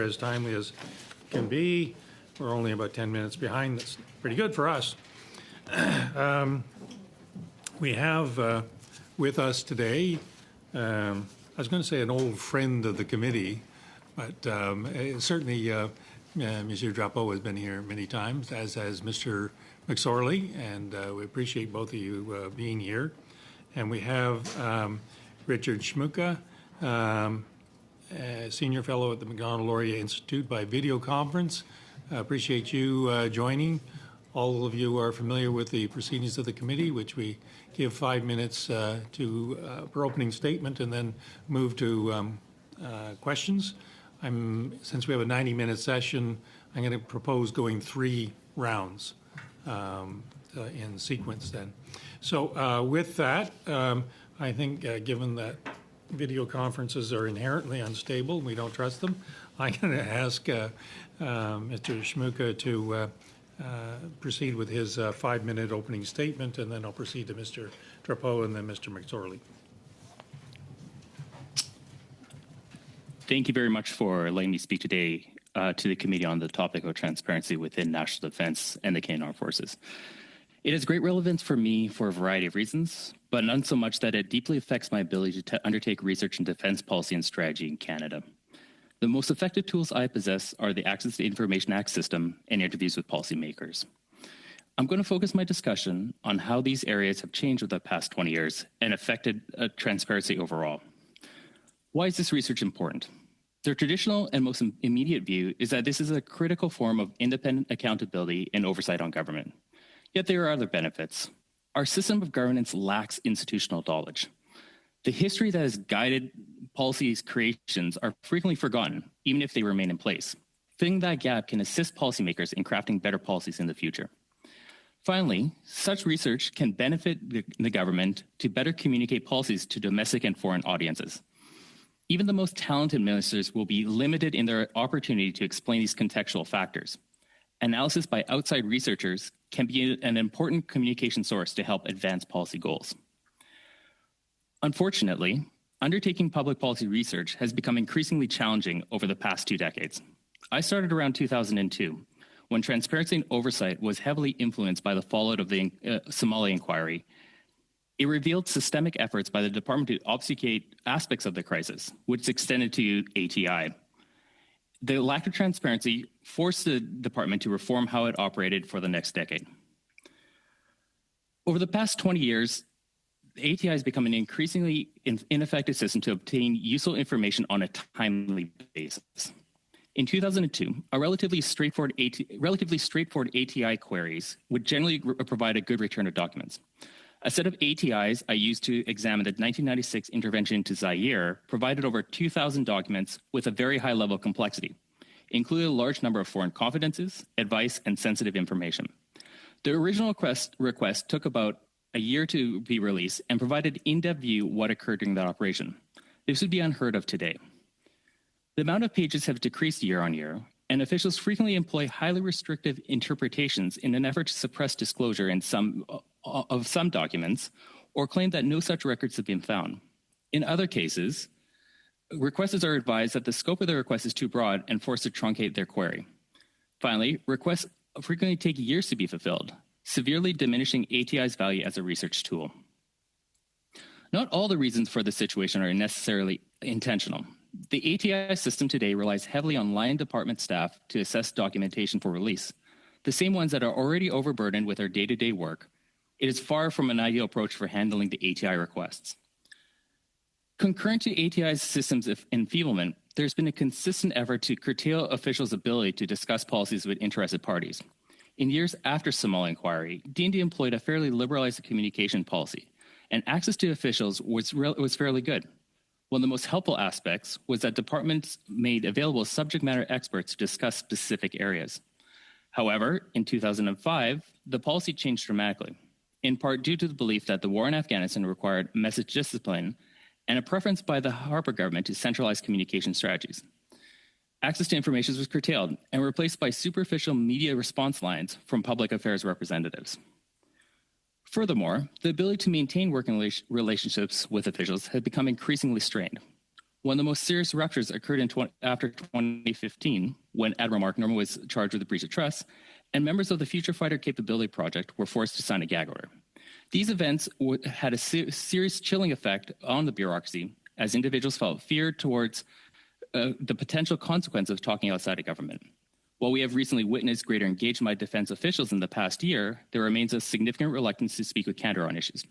as timely as can be. We're only about 10 minutes behind. That's pretty good for us. We have with us today, I was going to say an old friend of the committee, but certainly Monsieur Drapeau has been here many times, as has Mr. McSorley, and we appreciate both of you being here. And we have Richard Schmucke, Senior Fellow at the Macdonald-Laurier Institute by video conference. Appreciate you joining. All of you are familiar with the proceedings of the committee, which we give 5 minutes for opening statement and then move to questions. Since we have a 90-minute session, I'm going to propose going 3 rounds in sequence then. So with that, I think given that video conferences are inherently unstable, we don't trust them, I'm going to ask Mr. Schmucke to proceed with his 5-minute opening statement, and then I'll proceed to Mr. Drapeau and then Mr. McSorley. Thank you very much for letting me speak today to the committee on the topic of transparency within national defense and the Canadian Armed Forces. It has great relevance for me for a variety of reasons, but none so much that it deeply affects my ability to undertake research in defense policy and strategy in Canada. The most effective tools I possess are the Access to Information Act system and interviews with policymakers. I'm going to focus my discussion on how these areas have changed over the past 20 years and affected transparency overall. Why is this research important? The traditional and most immediate view is that this is a critical form of independent accountability and oversight on government. Yet there are other benefits. Our system of governance lacks institutional knowledge. The history that has guided policies creations are frequently forgotten, even if they remain in place. Filling that gap can assist policymakers in crafting better policies in the future. Finally, such research can benefit the government to better communicate policies to domestic and foreign audiences. Even the most talented ministers will be limited in their opportunity to explain these contextual factors. Analysis by outside researchers can be an important communication source to help advance policy goals. Unfortunately, undertaking public policy research has become increasingly challenging over the past 2 decades. I started around 2002, when transparency and oversight was heavily influenced by the fallout of the Somali inquiry. It revealed systemic efforts by the department to obfuscate aspects of the crisis, which extended to ATI. The lack of transparency forced the department to reform how it operated for the next decade. Over the past 20 years, the ATI has become an increasingly ineffective system to obtain useful information on a timely basis. In 2002, a relatively straightforward ATI queries would generally provide a good return of documents. A set of ATIs I used to examine the 1996 intervention into Zaire provided over 2,000 documents with a very high level of complexity, including a large number of foreign confidences, advice, and sensitive information. The original request took about a year to be released and provided in-depth view what occurred during that operation. This would be unheard of today. The amount of pages have decreased year on year, and officials frequently employ highly restrictive interpretations in an effort to suppress disclosure in some documents, or claim that no such records have been found. In other cases, requesters are advised that the scope of their request is too broad and forced to truncate their query. Finally, requests frequently take years to be fulfilled, severely diminishing ATI's value as a research tool. Not all the reasons for this situation are necessarily intentional. The ATI system today relies heavily on line department staff to assess documentation for release, the same ones that are already overburdened with their day-to-day work. It is far from an ideal approach for handling the ATI requests. Concurrent to ATI's systems of enfeeblement, there's been a consistent effort to curtail officials' ability to discuss policies with interested parties. In years after Somali inquiry, D&D employed a fairly liberalized communication policy, and access to officials was fairly good. One of the most helpful aspects was that departments made available subject matter experts to discuss specific areas. However, in 2005, the policy changed dramatically, in part due to the belief that the war in Afghanistan required message discipline and a preference by the Harper government to centralize communication strategies. Access to information was curtailed and replaced by superficial media response lines from public affairs representatives. Furthermore, the ability to maintain working relationships with officials had become increasingly strained. One of the most serious ruptures occurred after 2015, when Admiral Mark Norman was charged with a breach of trust, and members of the Future Fighter Capability Project were forced to sign a gag order. These events had a serious chilling effect on the bureaucracy, as individuals felt fear towards the potential consequence of talking outside of government. While we have recently witnessed greater engagement by defense officials in the past year, there remains a significant reluctance to speak with candor on issues.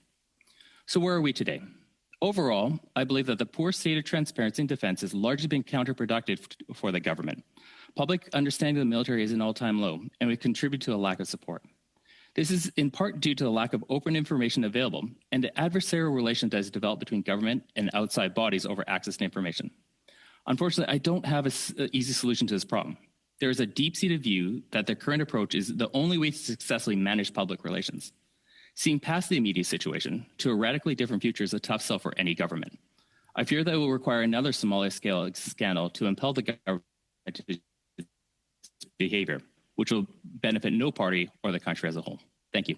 So where are we today? Overall, I believe that the poor state of transparency in defense has largely been counterproductive for the government. Public understanding of the military is an all-time low, and would contribute to a lack of support. This is in part due to the lack of open information available and the adversarial relation that has developed between government and outside bodies over access to information. Unfortunately, I don't have an easy solution to this problem. There is a deep-seated view that the current approach is the only way to successfully manage public relations. Seeing past the immediate situation to a radically different future is a tough sell for any government. I fear that it will require another Somalia-scale scandal to impel the government to behavior, which will benefit no party or the country as a whole. Thank you.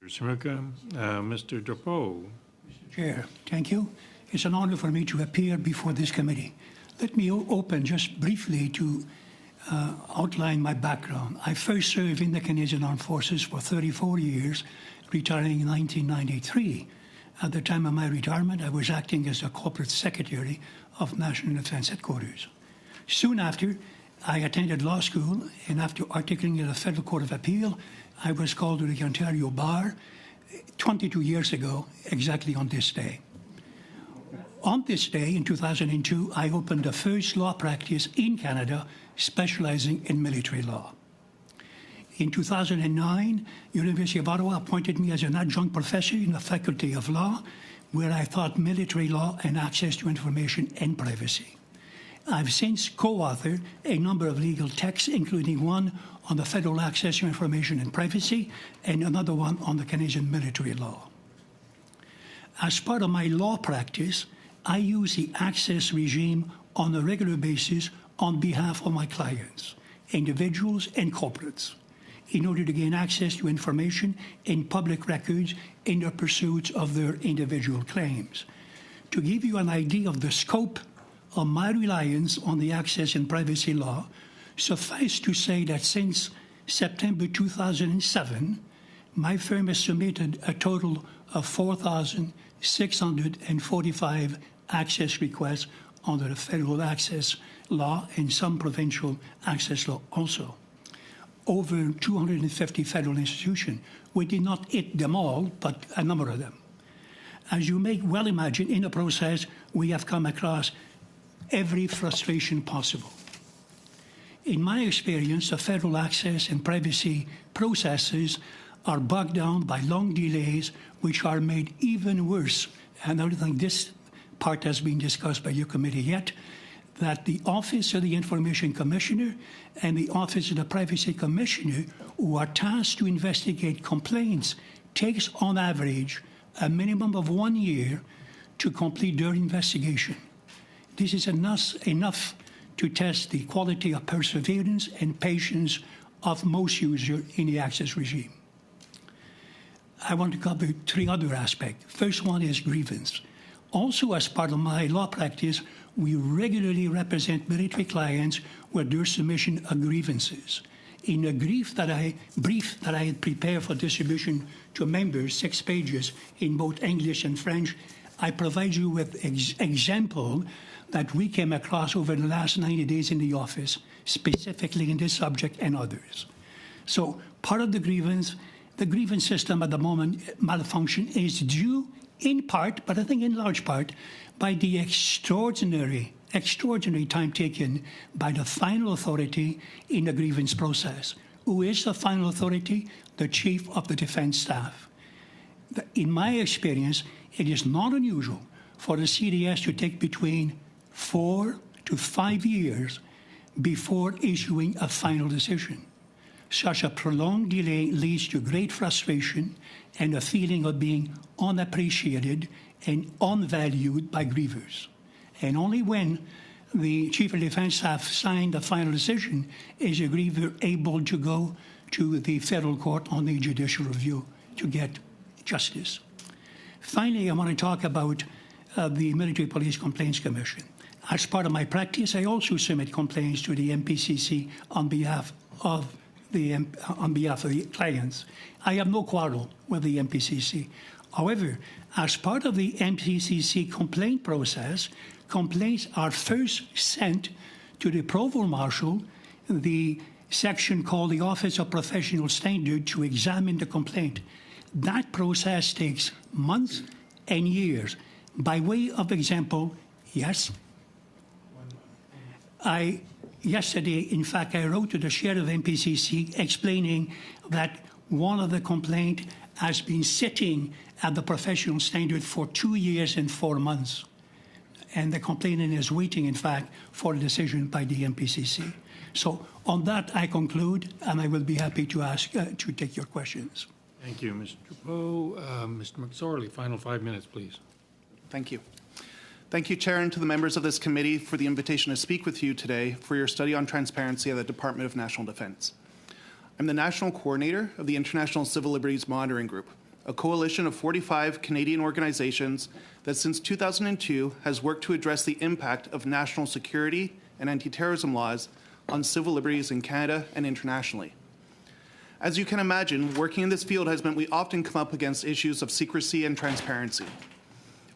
Mr. Simrica, Mr. Drapeau. Chair, thank you. It's an honor for me to appear before this committee. Let me open just briefly to outline my background. I first served in the Canadian Armed Forces for 34 years, retiring in 1993. At the time of my retirement, I was acting as the Corporate Secretary of National Defense Headquarters. Soon after, I attended law school, and after articulating at the Federal Court of Appeal, I was called to the Ontario Bar 22 years ago, exactly on this day. On this day, in 2002, I opened the first law practice in Canada specializing in military law. In 2009, University of Ottawa appointed me as an adjunct professor in the Faculty of Law, where I taught military law and access to information and privacy. I've since co-authored a number of legal texts, including one on the federal access to information and privacy and another one on the Canadian military law. As part of my law practice, I use the access regime on a regular basis on behalf of my clients, individuals and corporates, in order to gain access to information in public records in the pursuit of their individual claims. To give you an idea of the scope of my reliance on the access and privacy law, suffice to say that since September 2007, my firm has submitted a total of 4,645 access requests under the federal access law and some provincial access law also. Over 250 federal institutions. We did not hit them all, but a number of them. As you may well imagine, in the process, we have come across every frustration possible. In my experience, the federal access and privacy processes are bogged down by long delays, which are made even worse. And I don't think this part has been discussed by your committee yet, that the Office of the Information Commissioner and the Office of the Privacy Commissioner, who are tasked to investigate complaints, takes on average a minimum of 1 year to complete their investigation. This is enough to test the quality of perseverance and patience of most users in the access regime. I want to cover 3 other aspects. First one is grievance. Also, as part of my law practice, we regularly represent military clients with their submission of grievances. In a brief that I had prepared for distribution to members, 6 pages in both English and French, I provide you with example that we came across over the last 90 days in the office, specifically in this subject and others. So part of the grievance system at the moment malfunction is due in part, but I think in large part, by the extraordinary time taken by the final authority in the grievance process. Who is the final authority? The Chief of the Defense Staff. In my experience, it is not unusual for the CDS to take between 4 to 5 years before issuing a final decision. Such a prolonged delay leads to great frustration and a feeling of being unappreciated and unvalued by grievers. And only when the Chief of Defense Staff signed the final decision is a griever able to go to the federal court on the judicial review to get justice. Finally, I want to talk about the Military Police Complaints Commission. As part of my practice, I also submit complaints to the MPCC on behalf of the clients. I have no quarrel with the MPCC. However, as part of the MPCC complaint process, complaints are first sent to the Provost Marshal, the section called the Office of Professional Standard, to examine the complaint. That process takes months and years. By way of example, yes, yesterday, in fact, I wrote to the chair of MPCC explaining that one of the complaint has been sitting at the professional standard for 2 years and 4 months. And the complainant is waiting, in fact, for a decision by the MPCC. So on that, I conclude, and I will be happy to to take your questions. Thank you, Mr. Poe. Mr. McSorley, final 5 minutes, please. Thank you. Thank you, Chair, and to the members of this committee for the invitation to speak with you today for your study on transparency at the Department of National Defense. I'm the National Coordinator of the International Civil Liberties Monitoring Group, a coalition of 45 Canadian organizations that since 2002 has worked to address the impact of national security and anti-terrorism laws on civil liberties in Canada and internationally. As you can imagine, working in this field has meant we often come up against issues of secrecy and transparency.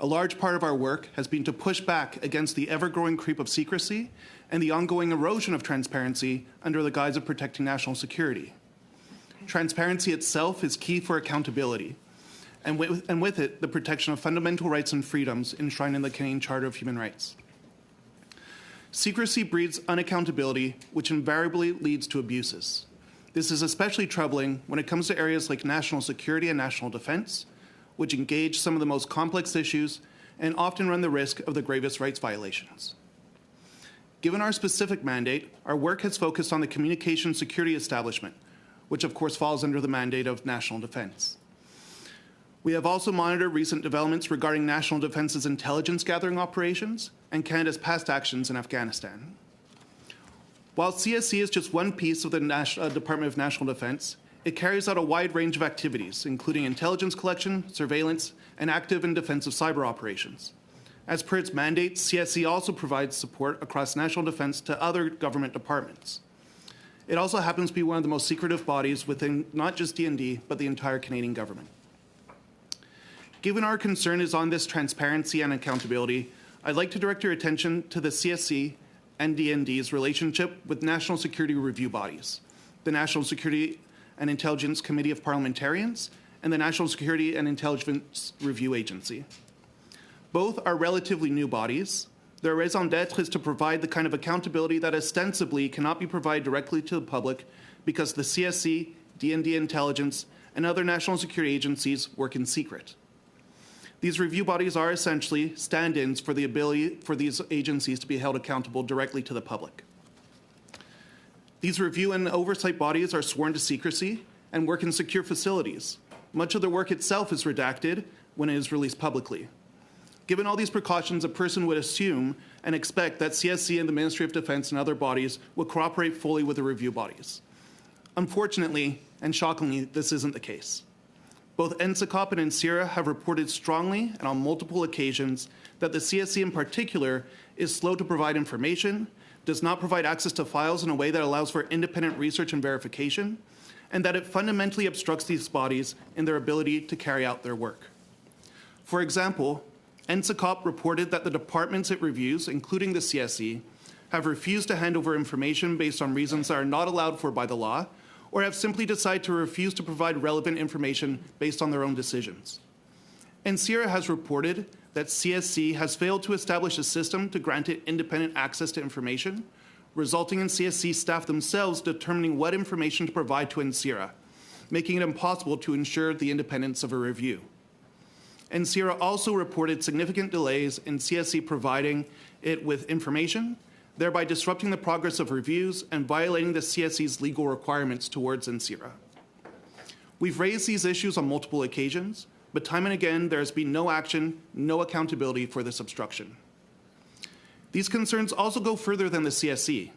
A large part of our work has been to push back against the ever-growing creep of secrecy and the ongoing erosion of transparency under the guise of protecting national security. Transparency itself is key for accountability, and with it, the protection of fundamental rights and freedoms enshrined in the Canadian Charter of Human Rights. Secrecy breeds unaccountability, which invariably leads to abuses. This is especially troubling when it comes to areas like national security and national defense, which engage some of the most complex issues and often run the risk of the gravest rights violations. Given our specific mandate, our work has focused on the communication security establishment, which of course falls under the mandate of national defense. We have also monitored recent developments regarding national defense's intelligence gathering operations and Canada's past actions in Afghanistan. While CSC is just one piece of the Department of National Defense, it carries out a wide range of activities, including intelligence collection, surveillance, and active and defensive cyber operations. As per its mandate, CSC also provides support across national defense to other government departments. It also happens to be one of the most secretive bodies within not just DND, but the entire Canadian government. Given our concern is on this transparency and accountability, I'd like to direct your attention to the CSC and DND's relationship with national security review bodies, the National Security and Intelligence Committee of Parliamentarians, and the National Security and Intelligence Review Agency. Both are relatively new bodies. Their raison d'etre is to provide the kind of accountability that ostensibly cannot be provided directly to the public because the CSC, DND Intelligence, and other national security agencies work in secret. These review bodies are essentially stand-ins for the ability for these agencies to be held accountable directly to the public. These review and oversight bodies are sworn to secrecy and work in secure facilities. Much of their work itself is redacted when it is released publicly. Given all these precautions, a person would assume and expect that CSC and the Ministry of Defense and other bodies would cooperate fully with the review bodies. Unfortunately, and shockingly, this isn't the case. Both NSICOP and NSIRA have reported strongly and on multiple occasions that the CSC in particular is slow to provide information, does not provide access to files in a way that allows for independent research and verification, and that it fundamentally obstructs these bodies in their ability to carry out their work. For example, NSICOP reported that the departments it reviews, including the CSC, have refused to hand over information based on reasons that are not allowed for by the law, or have simply decided to refuse to provide relevant information based on their own decisions. NSIRA has reported that CSC has failed to establish a system to grant it independent access to information, resulting in CSC staff themselves determining what information to provide to NSIRA, making it impossible to ensure the independence of a review. NSIRA also reported significant delays in CSC providing it with information, thereby disrupting the progress of reviews and violating the CSC's legal requirements towards NSIRA. We've raised these issues on multiple occasions, but time and again, there has been no action, no accountability for this obstruction. These concerns also go further than the CSC.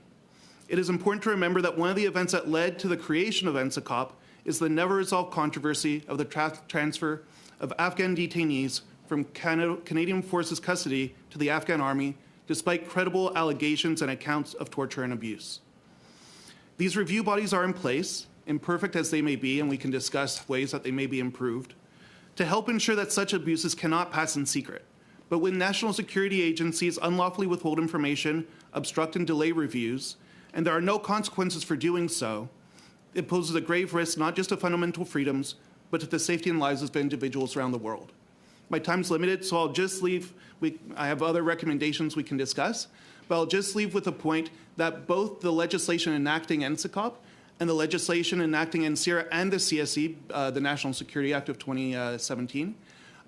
It is important to remember that one of the events that led to the creation of NSICOP is the never-resolved controversy of the transfer of Afghan detainees from Canadian Forces custody to the Afghan army, despite credible allegations and accounts of torture and abuse. These review bodies are in place, imperfect as they may be, and we can discuss ways that they may be improved, to help ensure that such abuses cannot pass in secret. But when national security agencies unlawfully withhold information, obstruct and delay reviews, and there are no consequences for doing so, it poses a grave risk not just to fundamental freedoms, but to the safety and lives of individuals around the world. My time's limited, so I'll just leave. I have other recommendations we can discuss, but I'll just leave with the point that both the legislation enacting NSICOP and the legislation enacting NSIRA and the CSE, the National Security Act of 2017,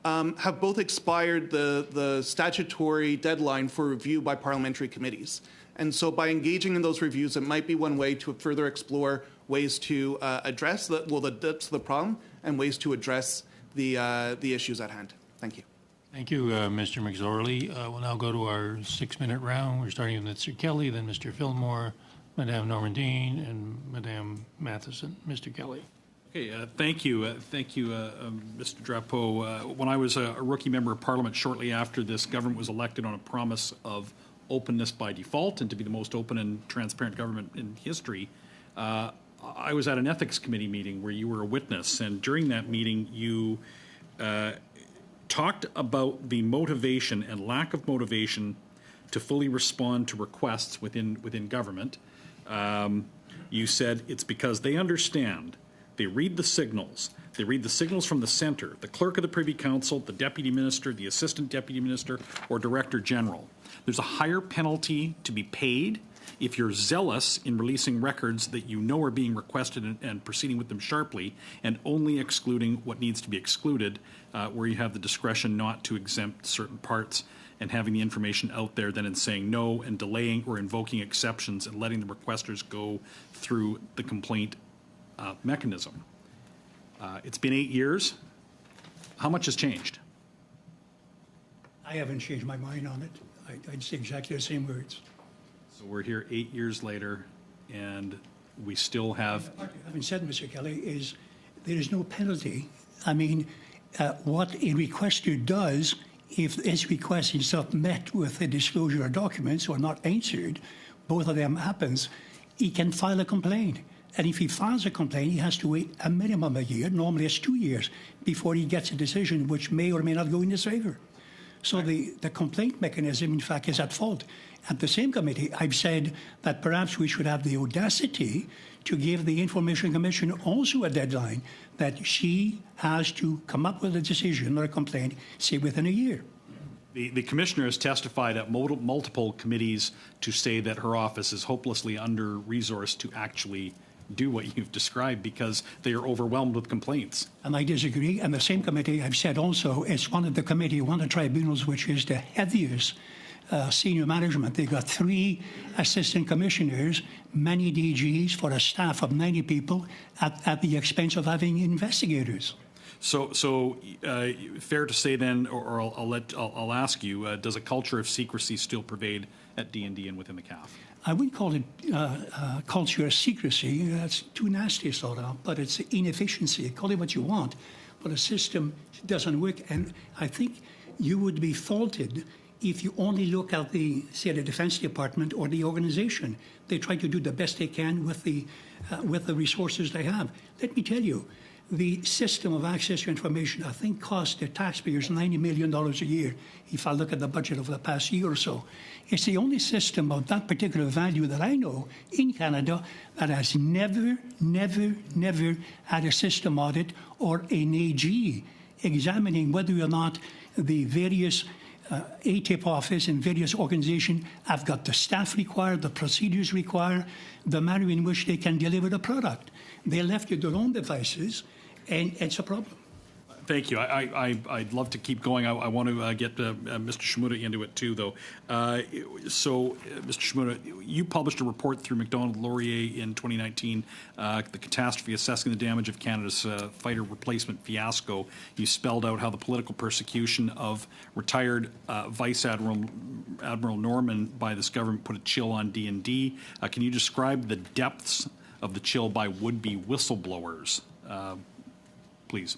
have both expired the statutory deadline for review by parliamentary committees. And so by engaging in those reviews, it might be one way to further explore ways to address the depths of the problem and ways to address the issues at hand. Thank you. Thank you, Mr. McZorley. We'll now go to our 6-minute round. We're starting with Mr. Kelly, then Mr. Fillmore, Madame Normandin, and Madame Matheson. Mr. Kelly. Okay, thank you. Mr. Drapeau. When I was a rookie member of Parliament shortly after this government was elected on a promise of openness by default and to be the most open and transparent government in history, I was at an ethics committee meeting where you were a witness, and during that meeting you talked about the motivation and lack of motivation to fully respond to requests within government. You said it's because they understand, they read the signals. They read the signals from the centre, the clerk of the Privy Council, the deputy minister, the assistant deputy minister, or director general. There's a higher penalty to be paid if you're zealous in releasing records that you know are being requested and proceeding with them sharply, and only excluding what needs to be excluded, where you have the discretion not to exempt certain parts, and having the information out there then in saying no and delaying or invoking exceptions and letting the requesters go through the complaint mechanism. It's been 8 years. How much has changed? I haven't changed my mind on it. I'd say exactly the same words. So we're here 8 years later, and we still have... What I haven't said, Mr. Kelly, is there is no penalty. I mean, what a requester does, if his request is not met with a disclosure of documents or not answered, both of them happens, he can file a complaint. And if he files a complaint, he has to wait a minimum of a year, normally it's 2 years, before he gets a decision which may or may not go in his favor. So the complaint mechanism, in fact, is at fault. At the same committee, I've said that perhaps we should have the audacity to give the Information Commission also a deadline, that she has to come up with a decision or a complaint, say, within a year. The commissioner has testified at multiple committees to say that her office is hopelessly under-resourced to actually do what you've described because they are overwhelmed with complaints. And I disagree. And the same committee, I've said also, it's one of the tribunals which is the heaviest senior management. They've got 3 assistant commissioners, many DGs for a staff of 90 people at the expense of having investigators. So fair to say then, or I'll ask you, does a culture of secrecy still pervade at D&D and within the CAF? I wouldn't call it culture of secrecy. That's too nasty sort of, but it's inefficiency. Call it what you want, but a system doesn't work. And I think you would be faulted if you only look at the Defense Department or the organization. They try to do the best they can with the resources they have. Let me tell you, the system of access to information, I think, costs the taxpayers $90 million a year, if I look at the budget of the past year or so. It's the only system of that particular value that I know in Canada that has never had a system audit or an AG examining whether or not the various ATIP office and various organizations have got the staff required, the procedures required, the manner in which they can deliver the product. They're left to their own devices, and it's a problem. Thank you. I'd love to keep going. I want to get Mr. Shimura into it too, though. So, Mr. Shimura, you published a report through Macdonald Laurier in 2019, the catastrophe assessing the damage of Canada's fighter replacement fiasco. You spelled out how the political persecution of retired Vice Admiral Norman by this government put a chill on D&D. Can you describe the depths of the chill by would-be whistleblowers, please?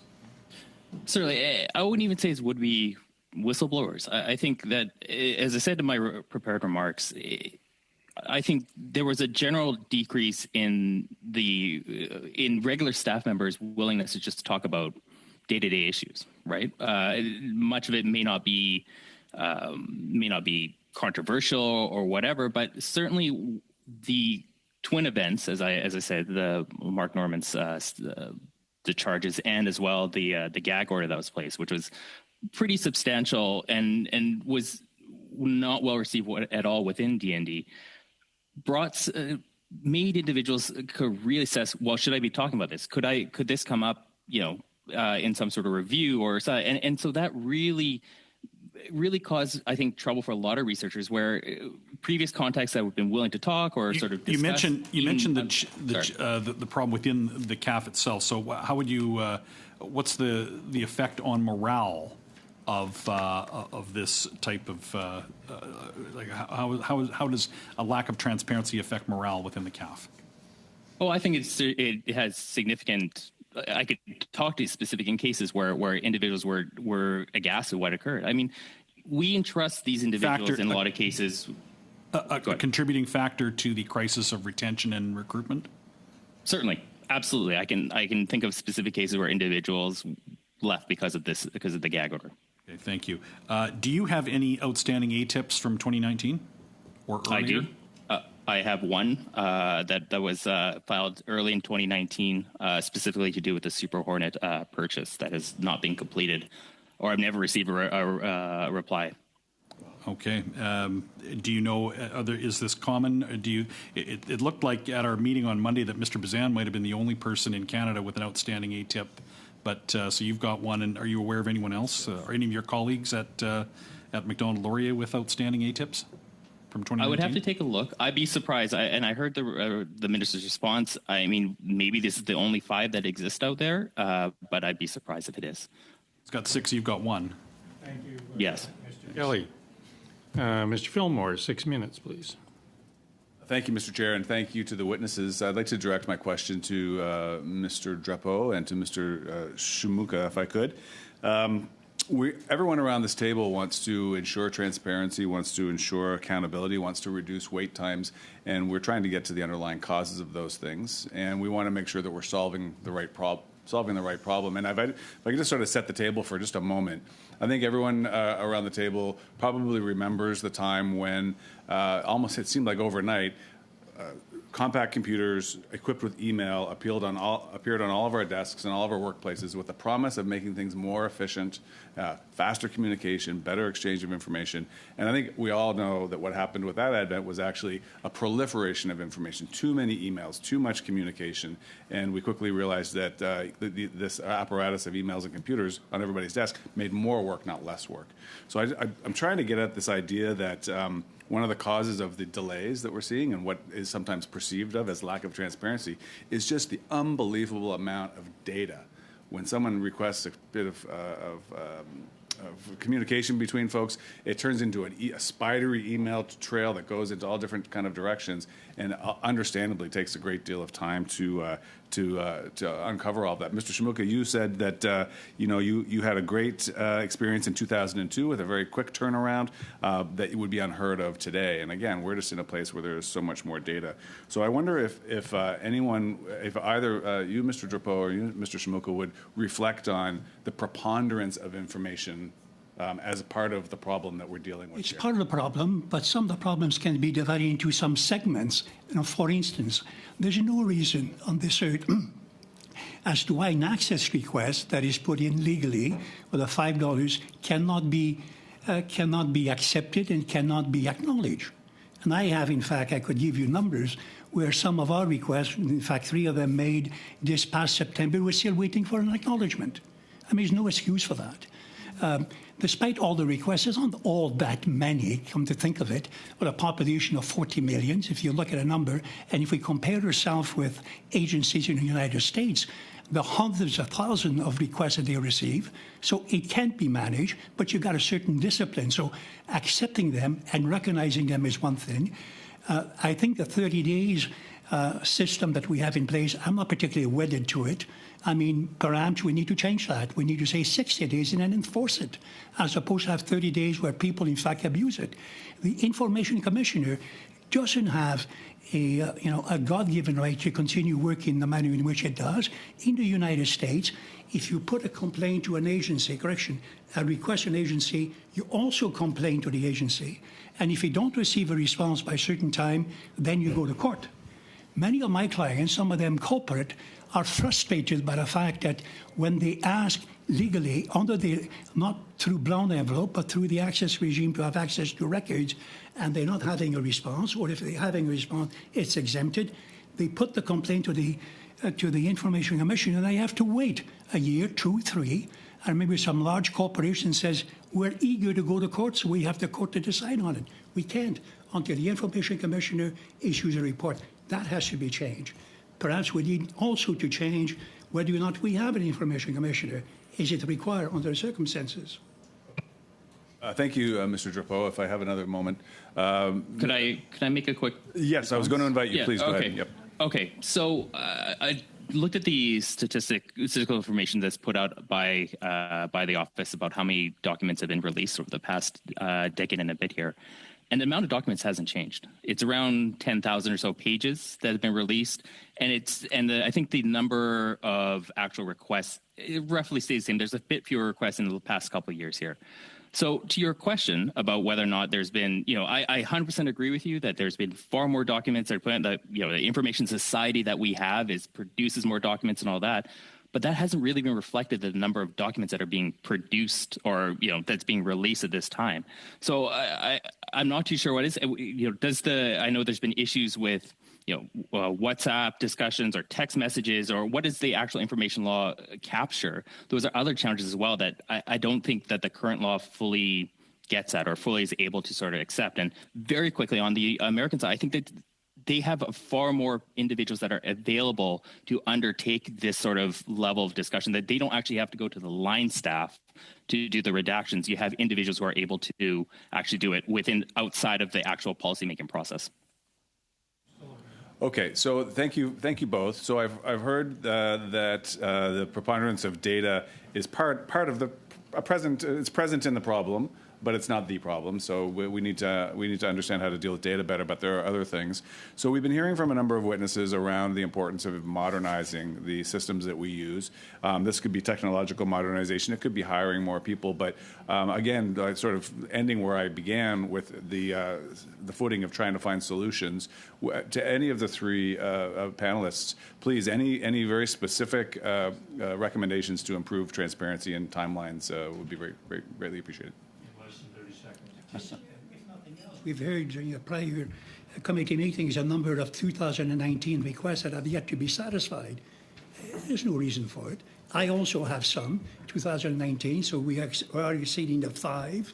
Certainly, I wouldn't even say it's would-be whistleblowers. I think that, as I said in my prepared remarks, I think there was a general decrease in regular staff members' willingness to just talk about day-to-day issues. Right, much of it may not be controversial or whatever, but certainly the twin events, as I said, the Mark Norman's the charges, and as well the gag order that was placed, which was pretty substantial and was not well received at all within DND, made individuals could really assess, well, should I be talking about this? Could this come up, in some sort of review or so? And so that really caused, I think, trouble for a lot of researchers, where previous contacts that have been willing to talk or sort of discuss. You mentioned the problem within the CAF itself. So how would you? What's the effect on morale of this type of like how does a lack of transparency affect morale within the CAF? Oh, I think it has significant. I could talk to specific in cases where individuals were aghast at what occurred. I mean, we entrust these individuals in a lot of cases. A contributing factor to the crisis of retention and recruitment? Certainly, absolutely. I can think of specific cases where individuals left because of the gag order. Okay, thank you. Do you have any outstanding ATIPs from 2019 or earlier? I do. I have one that was filed early in 2019, specifically to do with the Super Hornet purchase that has not been completed, or I've never received a reply. Okay. Do you know, is this common? It looked like at our meeting on Monday that Mr. Bazan might have been the only person in Canada with an outstanding ATIP, but so you've got one, and are you aware of anyone else, or any of your colleagues at Macdonald Laurier with outstanding ATIPs? From 2019? I would have to take a look. I'd be surprised. And I heard the minister's response. I mean, maybe this is the only 5 that exist out there, but I'd be surprised if it is. It's got 6, you've got 1. Thank you. Yes. Mr. Kelly. Mr. Fillmore, 6 minutes, please. Thank you, Mr. Chair, and thank you to the witnesses. I'd like to direct my question to Mr. Drapeau and to Mr. Shumuka, if I could. Everyone around this table wants to ensure transparency, wants to ensure accountability, wants to reduce wait times, and we're trying to get to the underlying causes of those things. And we want to make sure that we're solving the right problem. And if I could just sort of set the table for just a moment, I think everyone around the table probably remembers the time when almost it seemed like overnight, compact computers equipped with email appeared on all of our desks and all of our workplaces with the promise of making things more efficient, faster communication, better exchange of information. And I think we all know that what happened with that advent was actually a proliferation of information, too many emails, too much communication, and we quickly realized that this apparatus of emails and computers on everybody's desk made more work, not less work. So I'm trying to get at this idea that one of the causes of the delays that we're seeing and what is sometimes perceived of as lack of transparency is just the unbelievable amount of data. When someone requests a bit of communication between folks, it turns into a spidery email trail that goes into all different kind of directions, and understandably takes a great deal of time to uncover all of that. Mr. Shumuka, you said that you had a great experience in 2002 with a very quick turnaround that would be unheard of today. And again, we're just in a place where there's so much more data. So I wonder if either you, Mr. Drapeau, or you, Mr. Shumuka, would reflect on the preponderance of information as a part of the problem that we're dealing with. It's here. part of the problem, but some of the problems can be divided into some segments. For instance, there's no reason on this earth as to why an access request that is put in legally with the $5 cannot be accepted and cannot be acknowledged. And I have, in fact, I could give you numbers where some of our requests, in fact, 3 of them made this past September, we're still waiting for an acknowledgement. I mean, there's no excuse for that. Despite all the requests, there's not all that many, come to think of it, with a population of 40 million, if you look at a number, and if we compare ourselves with agencies in the United States, the hundreds of thousands of requests that they receive, so it can't be managed, but you've got a certain discipline. So accepting them and recognizing them is one thing. I think the 30 days system that we have in place, I'm not particularly wedded to it. I mean, perhaps we need to change that. We need to say 60 days and then enforce it, as opposed to have 30 days where people, in fact, abuse it. The Information Commissioner doesn't have a God-given right to continue working in the manner in which it does. In the United States, if you put a complaint to an agency, a request to an agency, you also complain to the agency. And if you don't receive a response by a certain time, then you go to court. Many of my clients, some of them corporate, are frustrated by the fact that when they ask legally, not through brown envelope, but through the access regime to have access to records, and they're not having a response, or if they're having a response, it's exempted, they put the complaint to the Information Commission, and they have to wait a year, 2, 3, and maybe some large corporation says, we're eager to go to court, so we have the court to decide on it. We can't until the Information Commissioner issues a report. That has to be changed. Perhaps we need also to change whether or not we have an Information Commissioner. Is it required under the circumstances? Thank you, Mr. Drapeau. If I have another moment. Could I make a quick? Yes, I was going to invite you. Please go okay. ahead. Yep. Okay. So I looked at the statistical information that's put out by the office about how many documents have been released over the past decade and a bit here. And the amount of documents hasn't changed. It's around 10,000 or so pages that have been released, and I think the number of actual requests, it roughly stays the same. There's a bit fewer requests in the past couple of years here. So to your question about whether or not there's been, I 100% agree with you that there's been far more documents that are put in the information society that we have produces more documents and all that. But that hasn't really been reflected in the number of documents that are being produced or, that's being released at this time. So I'm not too sure what is, I know there's been issues with, WhatsApp discussions or text messages, or what does the actual information law capture? Those are other challenges as well that I don't think that the current law fully gets at or fully is able to sort of accept. And very quickly on the American side, I think that they have far more individuals that are available to undertake this sort of level of discussion, that they don't actually have to go to the line staff to do the redactions. You have individuals who are able to actually do it outside of the actual policymaking process. Okay, so thank you both. So I've heard that the preponderance of data is part of the present. It's present in the problem, but it's not the problem. So we need to understand how to deal with data better. But there are other things. So we've been hearing from a number of witnesses around the importance of modernizing the systems that we use. This could be technological modernization. It could be hiring more people. But again, sort of ending where I began with the footing of trying to find solutions. To any of the three panelists, please, any very specific recommendations to improve transparency and timelines would be greatly appreciated. We've heard during the prior committee meetings a number of 2019 requests that have yet to be satisfied. There's no reason for it. I also have some 2019, so we are exceeding the 5,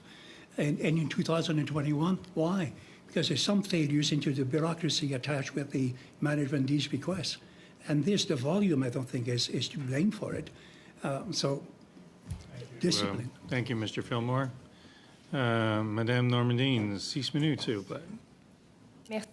and in 2021. Why? Because there's some failures into the bureaucracy attached with the management of these requests, and the volume I don't think is to blame for it. So discipline. Thank you, Mr. Fillmore. Madame Normandine, 6 minutes, s'il vous plaît. Merci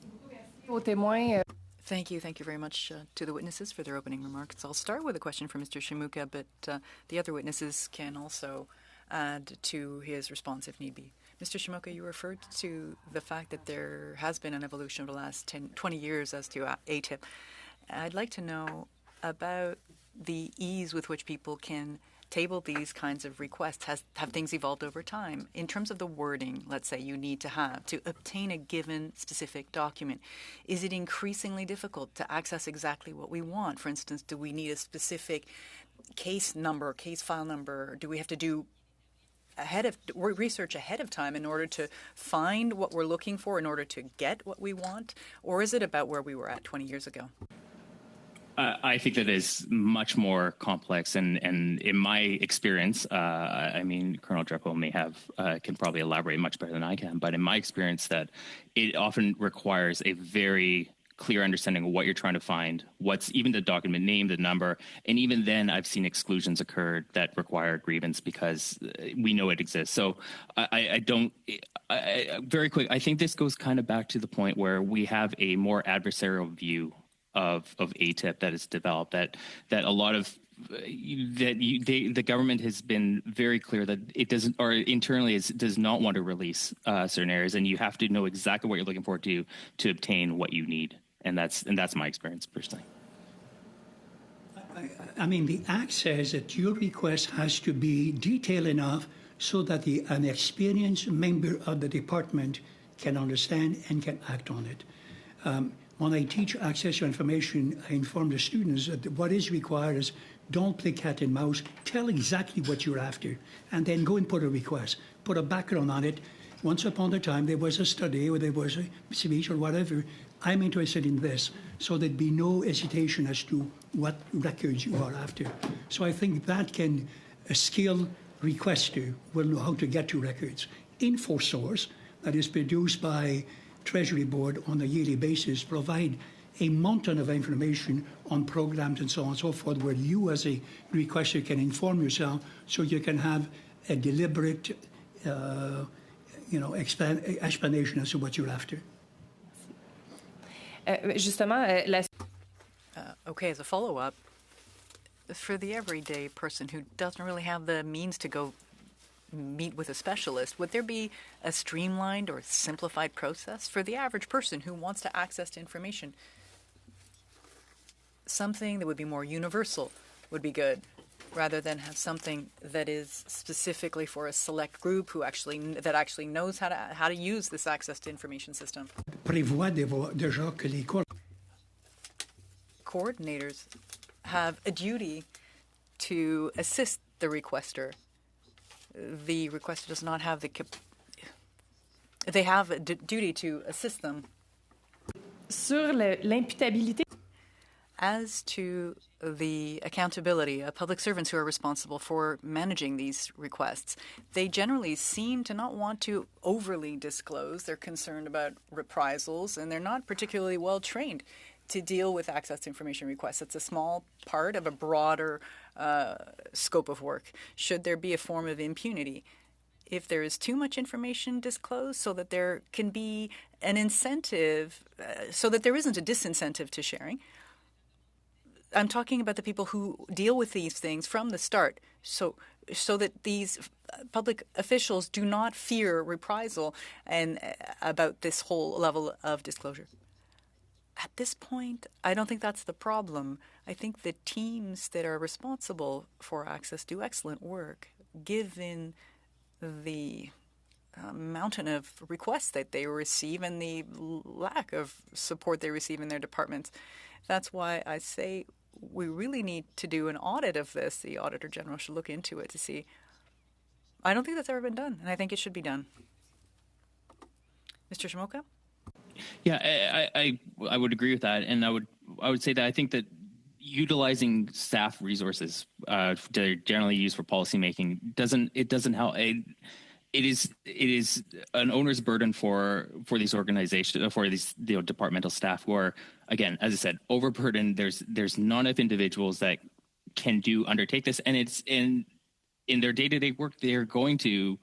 aux témoins. Thank you very much to the witnesses for their opening remarks. I'll start with a question for Mr. Shimuka, but the other witnesses can also add to his response if need be. Mr. Shimuka, you referred to the fact that there has been an evolution over the last 20 years as to ATIP. I'd like to know about the ease with which people can table these kinds of requests. Have things evolved over time? In terms of the wording, let's say, you need to have to obtain a given specific document, is it increasingly difficult to access exactly what we want? For instance, do we need a specific case number, case file number? Do we have to do research ahead of time in order to find what we're looking for, in order to get what we want? Or is it about where we were at 20 years ago? I think that is much more complex, and in my experience, Colonel Drapeau can probably elaborate much better than I can, but in my experience, that it often requires a very clear understanding of what you're trying to find, what's even the document name, the number, and even then I've seen exclusions occur that require grievance because we know it exists. So very quick, I think this goes kind of back to the point where we have a more adversarial view of ATIP that is developed. That a lot of the government has been very clear that it doesn't, or internally does not want to release certain areas, and you have to know exactly what you're looking for to obtain what you need, and that's my experience personally. I mean, the Act says that your request has to be detailed enough so that an experienced member of the department can understand and can act on it. When I teach access to information, I inform the students that what is required is don't play cat and mouse. Tell exactly what you're after, and then go and put a request. Put a background on it. Once upon a time, there was a study or there was a speech or whatever. I'm interested in this, so there'd be no hesitation as to what records you are after. So I think that a skilled requester will know how to get to records. InfoSource, that is produced by Treasury Board on a yearly basis, provide a mountain of information on programs and so on and so forth, where you as a requester can inform yourself so you can have a deliberate explanation as to what you're after. Justement, Okay, as a follow-up, for the everyday person who doesn't really have the means to go meet with a specialist, would there be a streamlined or simplified process for the average person who wants to access information? Something that would be more universal would be good, rather than have something that is specifically for a select group that actually knows how to use this access to information system. Prévoit déjà que les Coordinators have a duty to assist the requester. The requester does not have they have a duty to assist them. sur l'imputabilité. As to the accountability of public servants who are responsible for managing these requests, they generally seem to not want to overly disclose. They're concerned about reprisals, and they're not particularly well trained to deal with access to information requests. It's a small part of a broader scope of work. Should there be a form of impunity? If there is too much information disclosed, so that there can be an incentive, so that there isn't a disincentive to sharing. I'm talking about the people who deal with these things from the start, so that these public officials do not fear reprisal and about this whole level of disclosure. At this point, I don't think that's the problem. I think the teams that are responsible for access do excellent work, given the mountain of requests that they receive and the lack of support they receive in their departments. That's why I say we really need to do an audit of this. The Auditor General should look into it to see. I don't think that's ever been done, and I think it should be done. Mr. Shimoka? Yeah, I would agree with that, and I would say that I think that utilizing staff resources they're generally used for policymaking doesn't help. It is an owner's burden for these organizations, for these departmental staff who are, again, as I said, overburdened. There's not enough individuals that can undertake this, and it's in their day-to-day work they're going to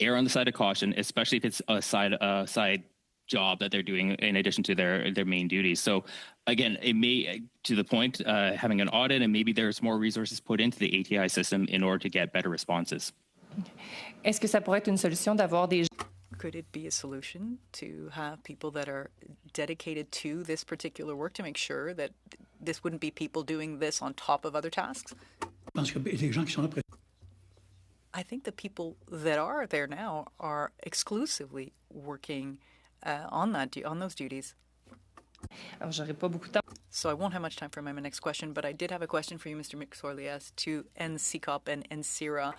err on the side of caution, especially if it's a side job that they're doing in addition to their main duties. So again, it may, to the point, having an audit, and maybe there's more resources put into the ATI system in order to get better responses. Est-ce que ça pourrait être une solution d'avoir des... Could it be a solution to have people that are dedicated to this particular work to make sure that this wouldn't be people doing this on top of other tasks? Parce que les gens qui sont là I think the people that are there now are exclusively working on those duties. Alors, j'aurais pas beaucoup de temps. So I won't have much time for my next question, but I did have a question for you, Mr. McSorley, to NCCOP and NCIRA.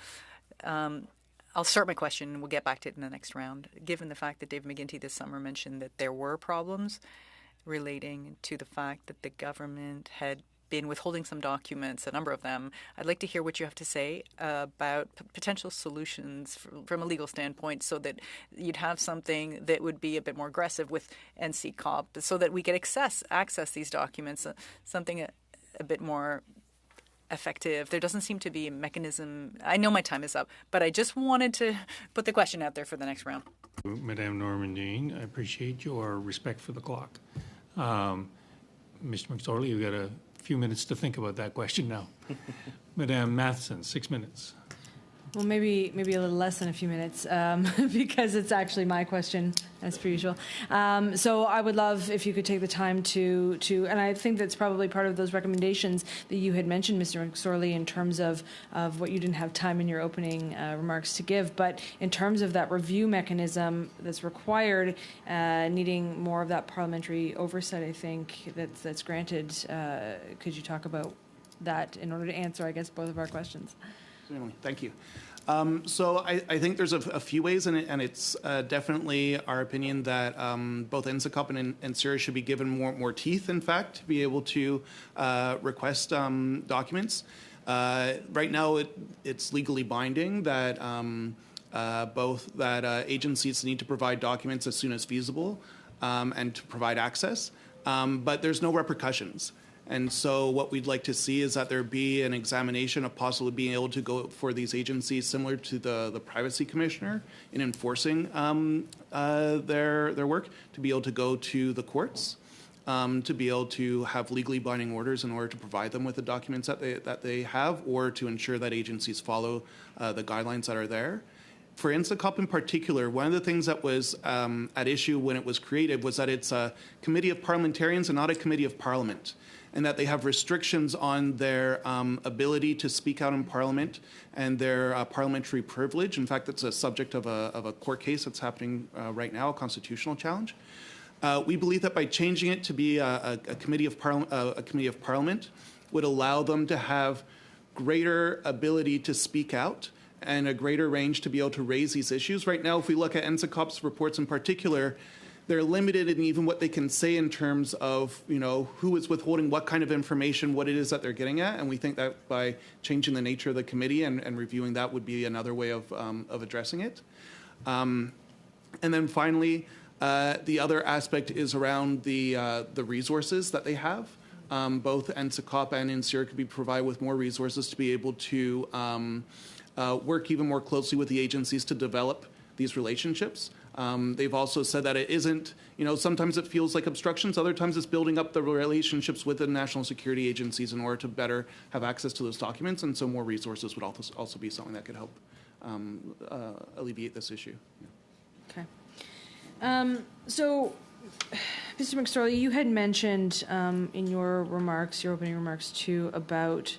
I'll start my question and we'll get back to it in the next round. Given the fact that Dave McGuinty this summer mentioned that there were problems relating to the fact that the government had been withholding some documents, a number of them, I'd like to hear what you have to say about potential solutions from a legal standpoint, so that you'd have something that would be a bit more aggressive with NCCOP, so that we could access these documents, something a bit more effective. There doesn't seem to be a mechanism. I know my time is up, but I just wanted to put the question out there for the next round. Madame Normandin, I appreciate your respect for the clock. Mr. McSorley, you've got a few minutes to think about that question now. Madame Matheson, 6 minutes. Well, maybe a little less than a few minutes because it's actually my question, as per usual. So I would love if you could take the time to, and I think that's probably part of those recommendations that you had mentioned, Mr. McSorley, in terms of what you didn't have time in your opening remarks to give. But in terms of that review mechanism that's required, needing more of that parliamentary oversight, I think that's granted. Could you talk about that in order to answer, I guess, both of our questions? Certainly. Thank you. So I think there's a few ways, and it's definitely our opinion that both NSICOP and CIRA should be given more teeth, in fact, to be able to request documents. Right now, it's legally binding that both that agencies need to provide documents as soon as feasible and to provide access, but there's no repercussions. And so what we'd like to see is that there be an examination of possibly being able to go for these agencies similar to the Privacy Commissioner in enforcing their work, to be able to go to the courts, to be able to have legally binding orders in order to provide them with the documents that they have, or to ensure that agencies follow the guidelines that are there. For NSICOP in particular, one of the things that was at issue when it was created was that it's a committee of parliamentarians and not a committee of parliament, and that they have restrictions on their ability to speak out in Parliament and their parliamentary privilege. In fact, that's a subject of a court case that's happening right now, a constitutional challenge. We believe that by changing it to be a committee of Parliament would allow them to have greater ability to speak out and a greater range to be able to raise these issues. Right now, if we look at NSICOP's reports in particular, they're limited in even what they can say in terms of, who is withholding what kind of information, what it is that they're getting at. And we think that by changing the nature of the committee and reviewing that would be another way of addressing it. And then finally, the other aspect is around the resources that they have. Both NSICOP and NSIRA could be provided with more resources to be able to work even more closely with the agencies to develop these relationships. They've also said that it isn't, sometimes it feels like obstructions, other times it's building up the relationships with the national security agencies in order to better have access to those documents, and so more resources would also be something that could help alleviate this issue. Okay. So, Mr. McSorley, you had mentioned in your opening remarks too, about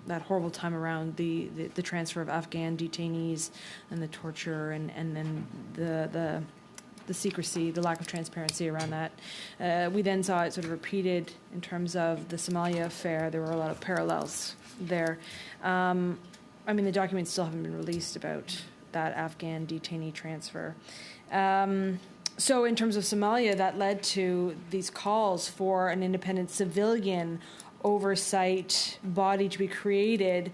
that horrible time around the transfer of Afghan detainees and the torture and then the secrecy, the lack of transparency around that. We then saw it sort of repeated in terms of the Somalia affair. There were a lot of parallels there. The documents still haven't been released about that Afghan detainee transfer. So in terms of Somalia, that led to these calls for an independent civilian oversight body to be created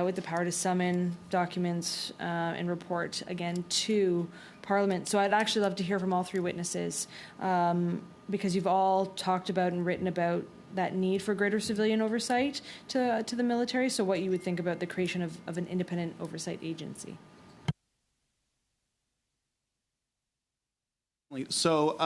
with the power to summon documents and report again to Parliament. So I'd actually love to hear from all three witnesses because you've all talked about and written about that need for greater civilian oversight to the military. So what you would think about the creation of an independent oversight agency. So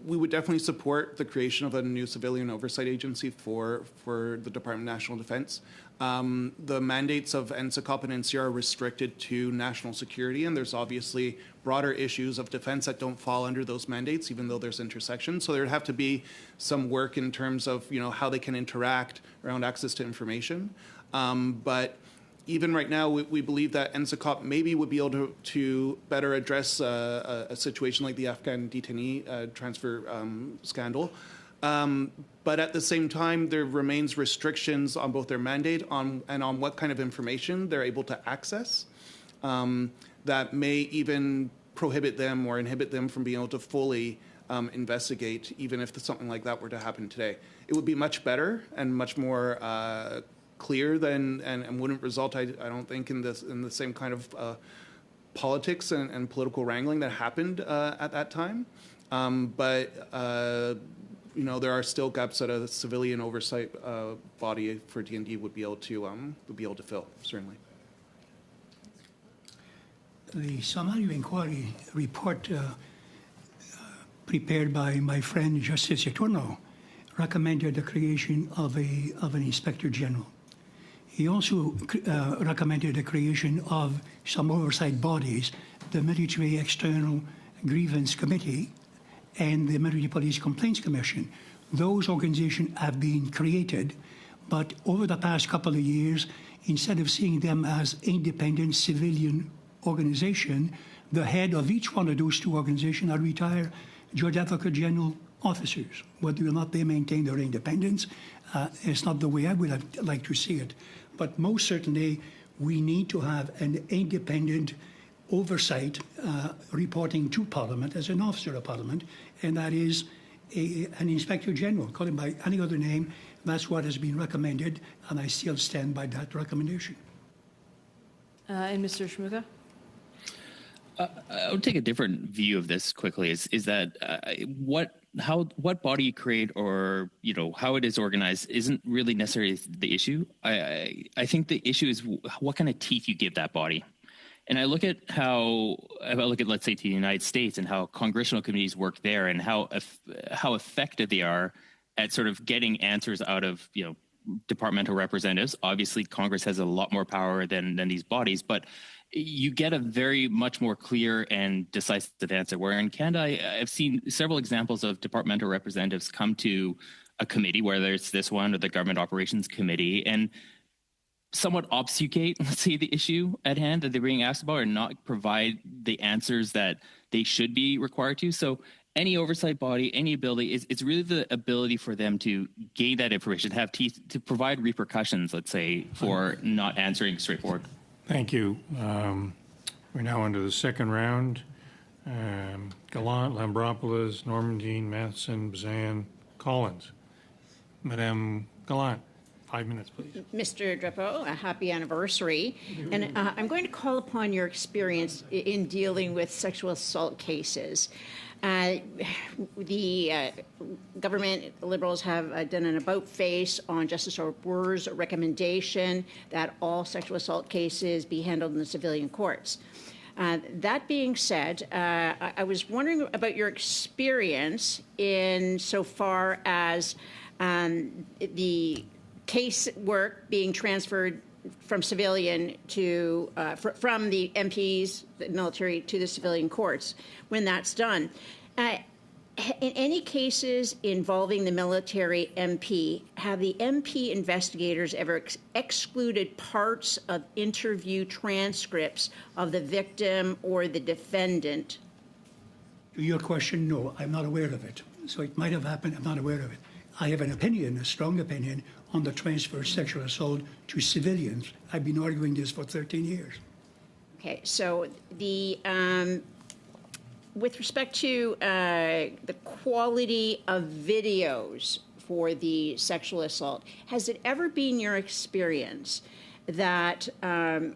we would definitely support the creation of a new civilian oversight agency for the Department of National Defense. The mandates of NSICOP and NCR are restricted to national security, and there's obviously broader issues of defense that don't fall under those mandates, even though there's intersections. So there'd have to be some work in terms of how they can interact around access to information. But even right now, we believe that NSICOP maybe would be able to better address a situation like the Afghan detainee transfer scandal. But at the same time, there remains restrictions on both their mandate and on what kind of information they're able to access that may even prohibit them or inhibit them from being able to fully investigate, even if something like that were to happen today. It would be much better and much more clear than and wouldn't result, I don't think, in the same kind of politics and political wrangling that happened at that time. But there are still gaps that a civilian oversight body for DND would be able to fill, certainly. The Somalia inquiry report prepared by my friend Justice Etorno, recommended the creation of an Inspector General. He also recommended the creation of some oversight bodies, the Military External Grievance Committee and the Military Police Complaints Commission. Those organizations have been created, but over the past couple of years, instead of seeing them as independent civilian organization, the head of each one of those two organizations are retired Judge Advocate General officers. Whether or not they maintain their independence, it's not the way I would have liked to see it. But most certainly, we need to have an independent oversight reporting to Parliament as an officer of Parliament, and that is an Inspector General. Call him by any other name. That's what has been recommended, and I still stand by that recommendation. And Mr. Shmuka? I would take a different view of this quickly. Is that what body you create, or how it is organized, isn't really necessarily the issue. I think the issue is what kind of teeth you give that body. And I look at let's say, to the United States and how congressional committees work there, and how effective they are at sort of getting answers out of departmental representatives. Obviously, Congress has a lot more power than these bodies, but you get a very much more clear and decisive answer. Where in Canada, I've seen several examples of departmental representatives come to a committee, whether it's this one or the Government Operations Committee, and somewhat obfuscate, let's say, the issue at hand that they're being asked about, or not provide the answers that they should be required to. So any oversight body, any ability, it's really the ability for them to gain that information, have teeth, to provide repercussions, let's say, for not answering straightforward. Thank you. We're now into the second round. Gallant, Lambropoulos, Normandin, Matheson, Bazan, Collins. Madame Gallant, 5 minutes, please. Mr. Drapeau, a happy anniversary. And I'm going to call upon your experience in dealing with sexual assault cases. The government Liberals have done an about-face on Justice Arbour's recommendation that all sexual assault cases be handled in the civilian courts. That being said, I was wondering about your experience in so far as the case work being transferred from civilian to from the MPs, the military, to the civilian courts when that's done. In any cases involving the military MP, have the MP investigators ever excluded parts of interview transcripts of the victim or the defendant? To your question, no, I'm not aware of it. So it might have happened, I'm not aware of it. I have an opinion, a strong opinion, on the transfer of sexual assault to civilians. I've been arguing this for 13 years. Okay, so the with respect to the quality of videos for the sexual assault, has it ever been your experience that a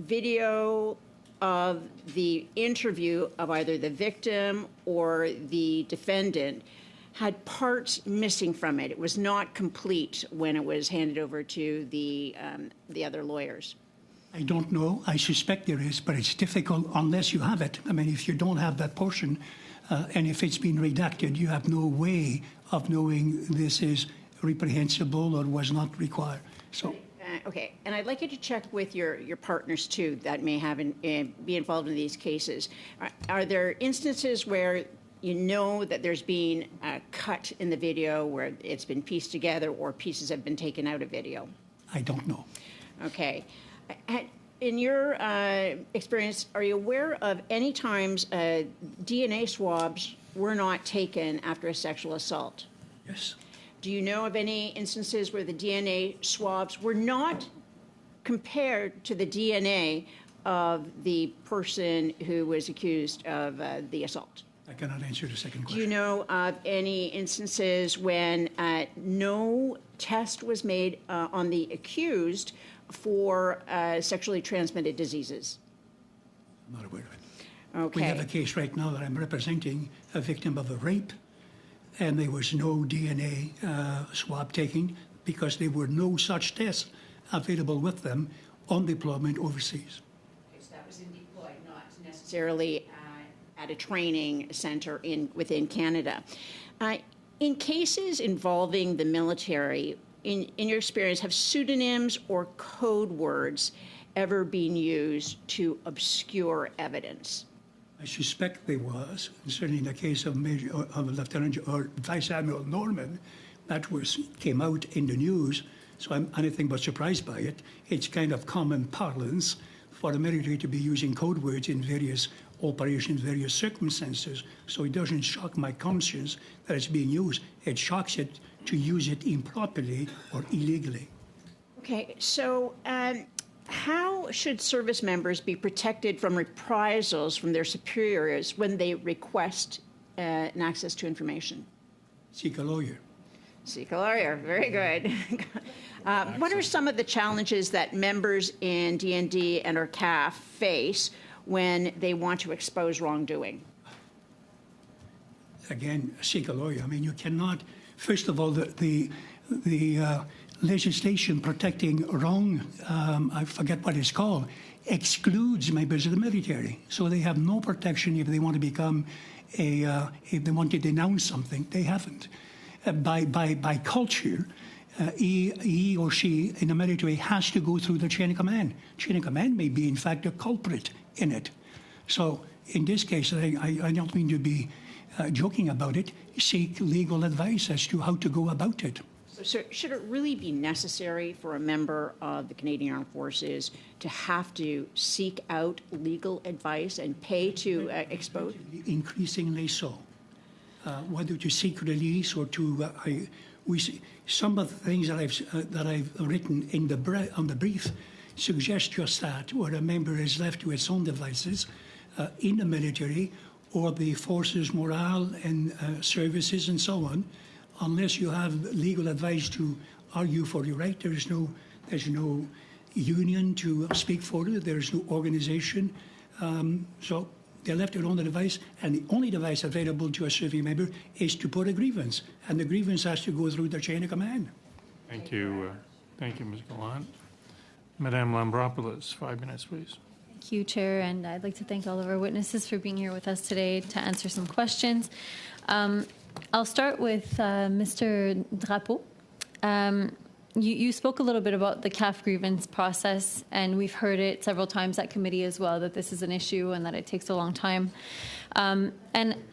video of the interview of either the victim or the defendant had parts missing from it? It was not complete when it was handed over to the other lawyers. I don't know. I suspect there is, but it's difficult unless you have it. I mean, if you don't have that portion, and if it's been redacted, you have no way of knowing this is reprehensible or was not required. So. Okay, and I'd like you to check with your partners too that may have be involved in these cases. Are there instances where you know that there's been a cut in the video where it's been pieced together or pieces have been taken out of video? I don't know. Okay. In your experience, are you aware of any times DNA swabs were not taken after a sexual assault? Yes. Do you know of any instances where the DNA swabs were not compared to the DNA of the person who was accused of the assault? I cannot answer the second question. Do you know of any instances when no test was made on the accused for sexually transmitted diseases? I'm not aware of it. Okay. We have a case right now that I'm representing, a victim of a rape, and there was no DNA swab taken because there were no such tests available with them on deployment overseas. Okay, so that was in deploy, not necessarily at a training center within Canada. In cases involving the military, in your experience, have pseudonyms or code words ever been used to obscure evidence? I suspect there was, certainly in the case of Lieutenant or Vice Admiral Norman, that came out in the news, so I'm anything but surprised by it. It's kind of common parlance for the military to be using code words in various operations, various circumstances, so it doesn't shock my conscience that it's being used. It shocks it to use it improperly or illegally. Okay, so how should service members be protected from reprisals from their superiors when they request an access to information? Seek a lawyer. Seek a lawyer. Very good. What are some of the challenges that members in DND and or CAF face when they want to expose wrongdoing? Again, seek a lawyer. I mean, you cannot. First of all, the legislation protecting wrong, I forget what it's called, excludes members of the military. So they have no protection if they want to become if they want to denounce something. They haven't. By culture, he or she in the military has to go through the chain of command. Chain of command may be, in fact, a culprit in it. So in this case, I don't mean to be joking about it. Seek legal advice as to how to go about it. So should it really be necessary for a member of the Canadian Armed Forces to have to seek out legal advice and pay to expose? Increasingly so. Whether to seek release or to, some of the things that I've written in on the brief suggest just that, where a member is left to its own devices in the military or the forces morale and services and so on, unless you have legal advice to argue for your right. There's no union to speak for it. There's no organization. So they're left alone the device, and the only device available to a serving member is to put a grievance, and the grievance has to go through the chain of command. Thank you. Thank you, Ms. Gallant. Madame Lambropoulos, 5 minutes, please. Thank you, Chair, and I'd like to thank all of our witnesses for being here with us today to answer some questions. I'll start with Mr. Drapeau. You spoke a little bit about the CAF grievance process, and we've heard it several times at committee as well, that this is an issue and that it takes a long time. And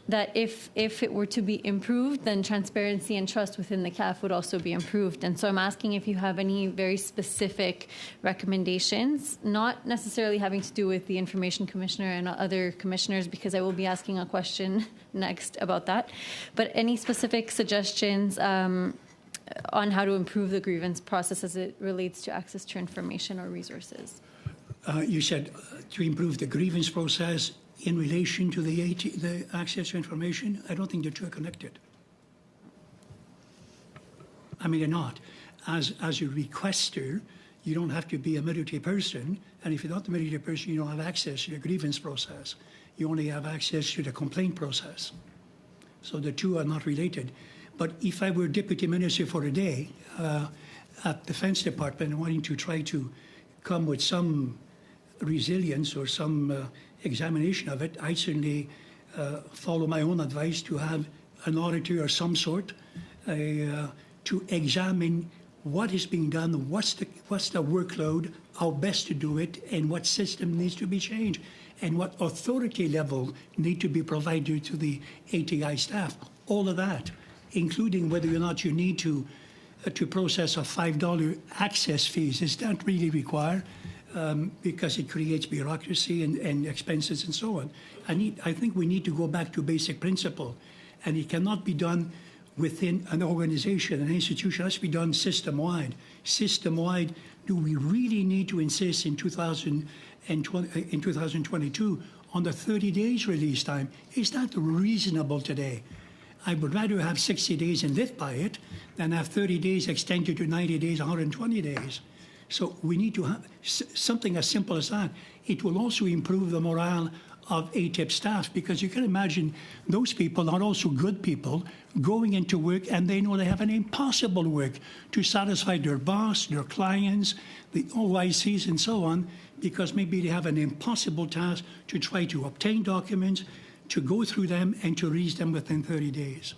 that if it were to be improved, then transparency and trust within the CAF would also be improved. And so I'm asking if you have any very specific recommendations, not necessarily having to do with the Information Commissioner and other commissioners, because I will be asking a question next about that, but any specific suggestions on how to improve the grievance process as it relates to access to information or resources. You said to improve the grievance process in relation to the access to information. I don't think the two are connected. I mean, they're not. As a requester, you don't have to be a military person, and if you're not a military person, you don't have access to the grievance process. You only have access to the complaint process. So the two are not related. But if I were deputy minister for a day at Defense Department wanting to try to come with some resilience or some examination of it, I'd certainly follow my own advice to have an auditor or some sort to examine what is being done, what's the workload, how best to do it, and what system needs to be changed, and what authority level need to be provided to the ATI staff. All of that, including whether or not you need to process a $5 access fees. Is that really required? Because it creates bureaucracy and expenses and so on. I think we need to go back to basic principle, and it cannot be done within an organization, an institution. It has to be done system-wide. System-wide, do we really need to insist in 2022 on the 30 days release time? Is that reasonable today? I would rather have 60 days and live by it than have 30 days extended to 90 days, 120 days. So we need to have something as simple as that. It will also improve the morale of ATIP staff, because you can imagine those people are also good people going into work, and they know they have an impossible work to satisfy their boss, their clients, the OICs and so on, because maybe they have an impossible task to try to obtain documents, to go through them and to release them within 30 days.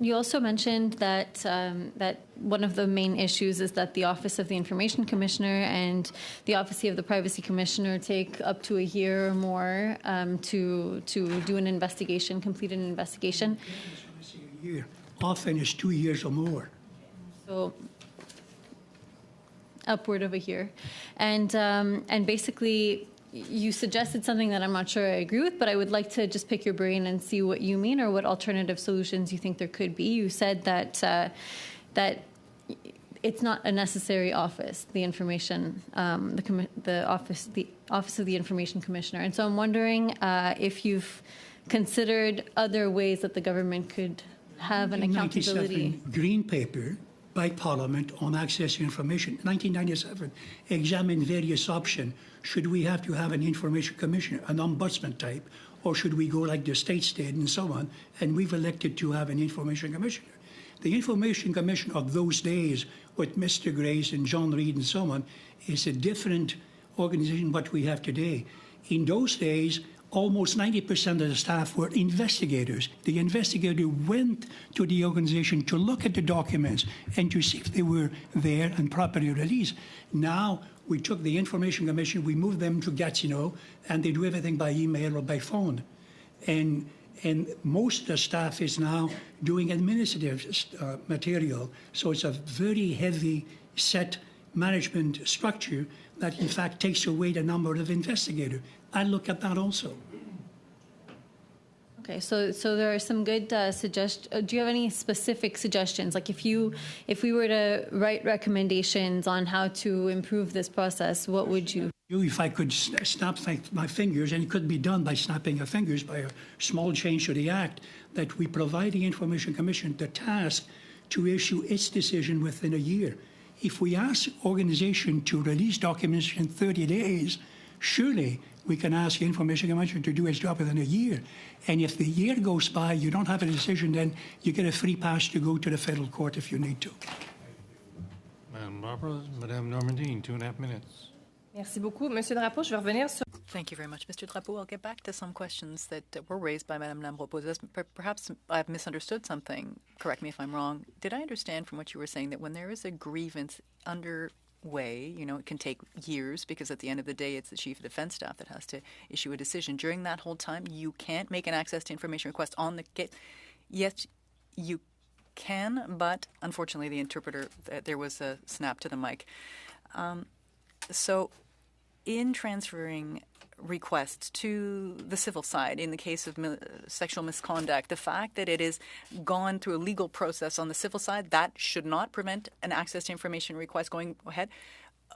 You also mentioned that that one of the main issues is that the Office of the Information Commissioner and the Office of the Privacy Commissioner take up to a year or more to do an investigation, complete an investigation. A year. Often it's 2 years or more. So upward of a year, and basically. You suggested something that I'm not sure I agree with, but I would like to just pick your brain and see what you mean or what alternative solutions you think there could be. You said that that it's not a necessary office, the information, the office of the Information Commissioner, and so I'm wondering if you've considered other ways that the government could have an accountability. 1997 Green Paper by Parliament on access to information. 1997 examined various options. Should we have to have an information commissioner, an ombudsman type, or should we go like the states did and so on? And we've elected to have an information commissioner. The information commission of those days with Mr. Grace and John Reid and so on is a different organization what we have today. In those days, almost 90% of the staff were investigators. The investigator went to the organization to look at the documents and to see if they were there and properly released. Now, we took the Information Commission, we moved them to Gatineau, and they do everything by email or by phone. And most of the staff is now doing administrative material. So it's a very heavy set management structure that in fact takes away the number of investigators. I look at that also. Okay, so there are some good suggestions. Do you have any specific suggestions? Like if we were to write recommendations on how to improve this process, what would you? If I could snap my fingers, and it could be done by snapping your fingers by a small change to the Act, that we provide the Information Commission the task to issue its decision within a year. If we ask organization to release documents in 30 days, surely we can ask the Information Commission to do its job within a year. And if the year goes by, you don't have a decision, then you get a free pass to go to the federal court if you need to. Madame Barbara, Madame Normandine, 2.5 minutes. Merci beaucoup. Monsieur Drapeau, je vais revenir sur... Thank you very much, Mr. Drapeau. I'll get back to some questions that were raised by Madame Lambropoulos. Perhaps I've misunderstood something. Correct me if I'm wrong. Did I understand from what you were saying that when there is a grievance underway, you know, it can take years because at the end of the day, it's the Chief of Defense Staff that has to issue a decision. During that whole time, you can't make an access to information request on the case. Yes, you can, but unfortunately, the interpreter, there was a snap to the mic. So in transferring requests to the civil side in the case of sexual misconduct, the fact that it is gone through a legal process on the civil side, that should not prevent an access to information request going ahead.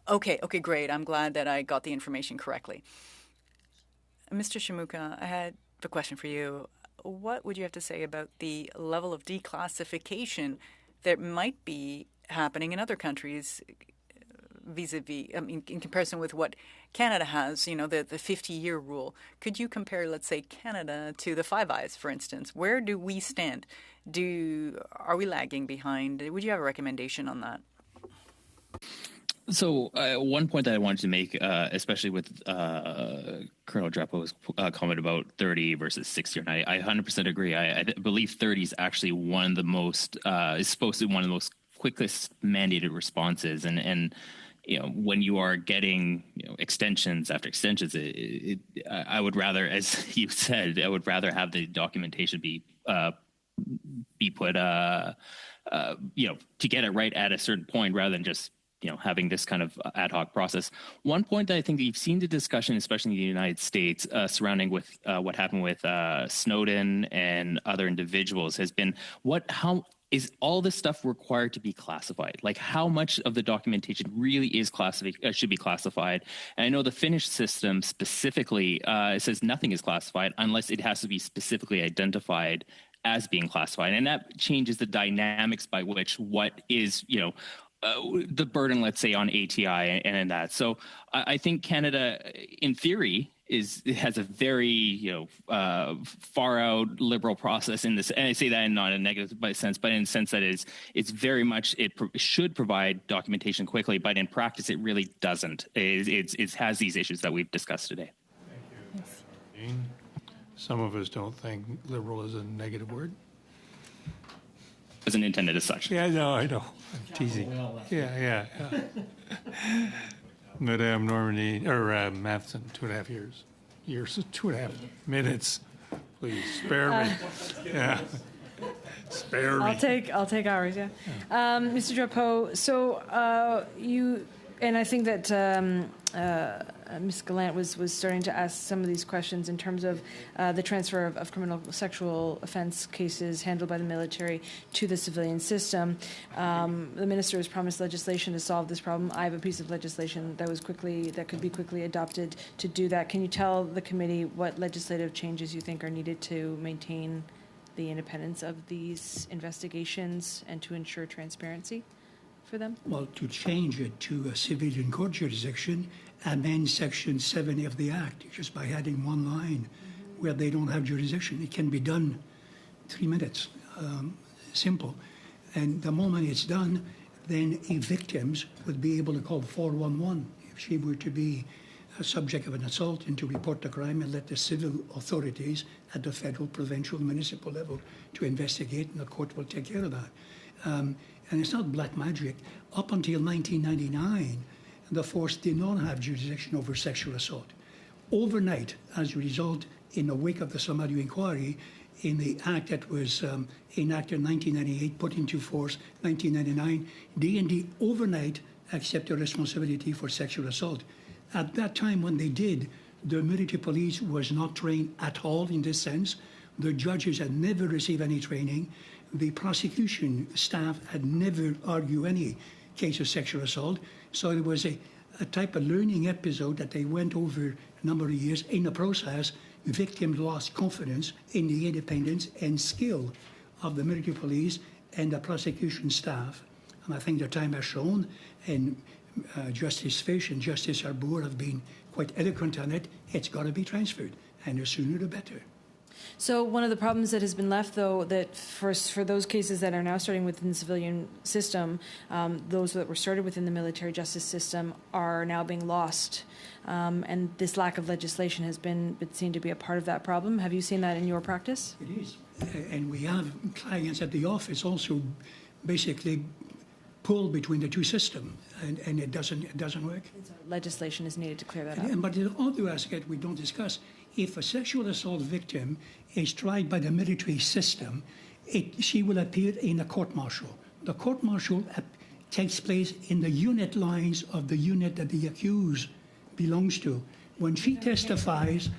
Okay, great. I'm glad that I got the information correctly. Mr. Shimuka, I had a question for you. What would you have to say about the level of declassification that might be happening in other countries vis-a-vis, I mean, in comparison with what Canada has, you know, the 50-year rule? Could you compare, let's say, Canada to the Five Eyes, for instance? Where do we stand? Are we lagging behind? Would you have a recommendation on that? So one point that I wanted to make, especially with Colonel Drapeau's comment about 30 versus 60, and I 100% agree. I believe 30 is actually one of the most, is supposed to be one of the most quickest mandated responses. And you know, when you are getting, you know, extensions after extensions, I would rather, as you said, I would rather have the documentation be put, you know, to get it right at a certain point rather than just, you know, having this kind of ad hoc process. One point that I think that you've seen the discussion, especially in the United States, surrounding with what happened with Snowden and other individuals has been how is all this stuff required to be classified? Like how much of the documentation really is should be classified? And I know the Finnish system specifically says nothing is classified unless it has to be specifically identified as being classified. And that changes the dynamics by which what is, you know, the burden, let's say, on ATI and in that. So I think Canada, in theory, has a very, you know, far out liberal process in this. And I say that in not a negative sense, but in the sense that it's very much, it should provide documentation quickly, but in practice, it really doesn't. It has these issues that we've discussed today. Thank you. some of us don't think liberal is a negative word. Isn't intended as such. Yeah, no, I know. I'm teasing. Yeah. Madame Normandy, or Matheson, 2.5 years. 2.5 minutes. Please, spare me. Yeah. Spare me. I'll take hours. Yeah, Mr. Drapeau. So you and I think that Ms. Gallant was starting to ask some of these questions in terms of the transfer of criminal sexual offense cases handled by the military to the civilian system. The minister has promised legislation to solve this problem. I have a piece of legislation that could be quickly adopted to do that. Can you tell the committee what legislative changes you think are needed to maintain the independence of these investigations and to ensure transparency for them? Well, to change it to a civilian court jurisdiction, amend Section 7 of the Act just by adding one line where they don't have jurisdiction. It can be done 3 minutes, simple. And the moment it's done, then victims would be able to call 411 if she were to be a subject of an assault and to report the crime and let the civil authorities at the federal, provincial, municipal level to investigate, and the court will take care of that. And it's not black magic. Up until 1999, the force did not have jurisdiction over sexual assault. Overnight, as a result, in the wake of the Samario inquiry, in the act that was enacted in 1998, put into force 1999, D&D overnight accepted responsibility for sexual assault. At that time, when they did, the military police was not trained at all in this sense. The judges had never received any training. The prosecution staff had never argued any case of sexual assault. So it was a type of learning episode that they went over a number of years. In the process, victims lost confidence in the independence and skill of the military police and the prosecution staff. And I think the time has shown, and Justice Fish and Justice Arbour have been quite eloquent on it, it's got to be transferred, and the sooner the better. So one of the problems that has been left, though, that for those cases that are now starting within the civilian system, those that were started within the military justice system are now being lost. And this lack of legislation has been seen to be a part of that problem. Have you seen that in your practice? It is. And we have clients at the office also basically pull between the two systems, and it doesn't work. So legislation is needed to clear that up. But the other aspect we don't discuss, if a sexual assault victim is tried by the military system, she will appear in a court-martial. The court-martial takes place in the unit lines of the unit that the accused belongs to. When she testifies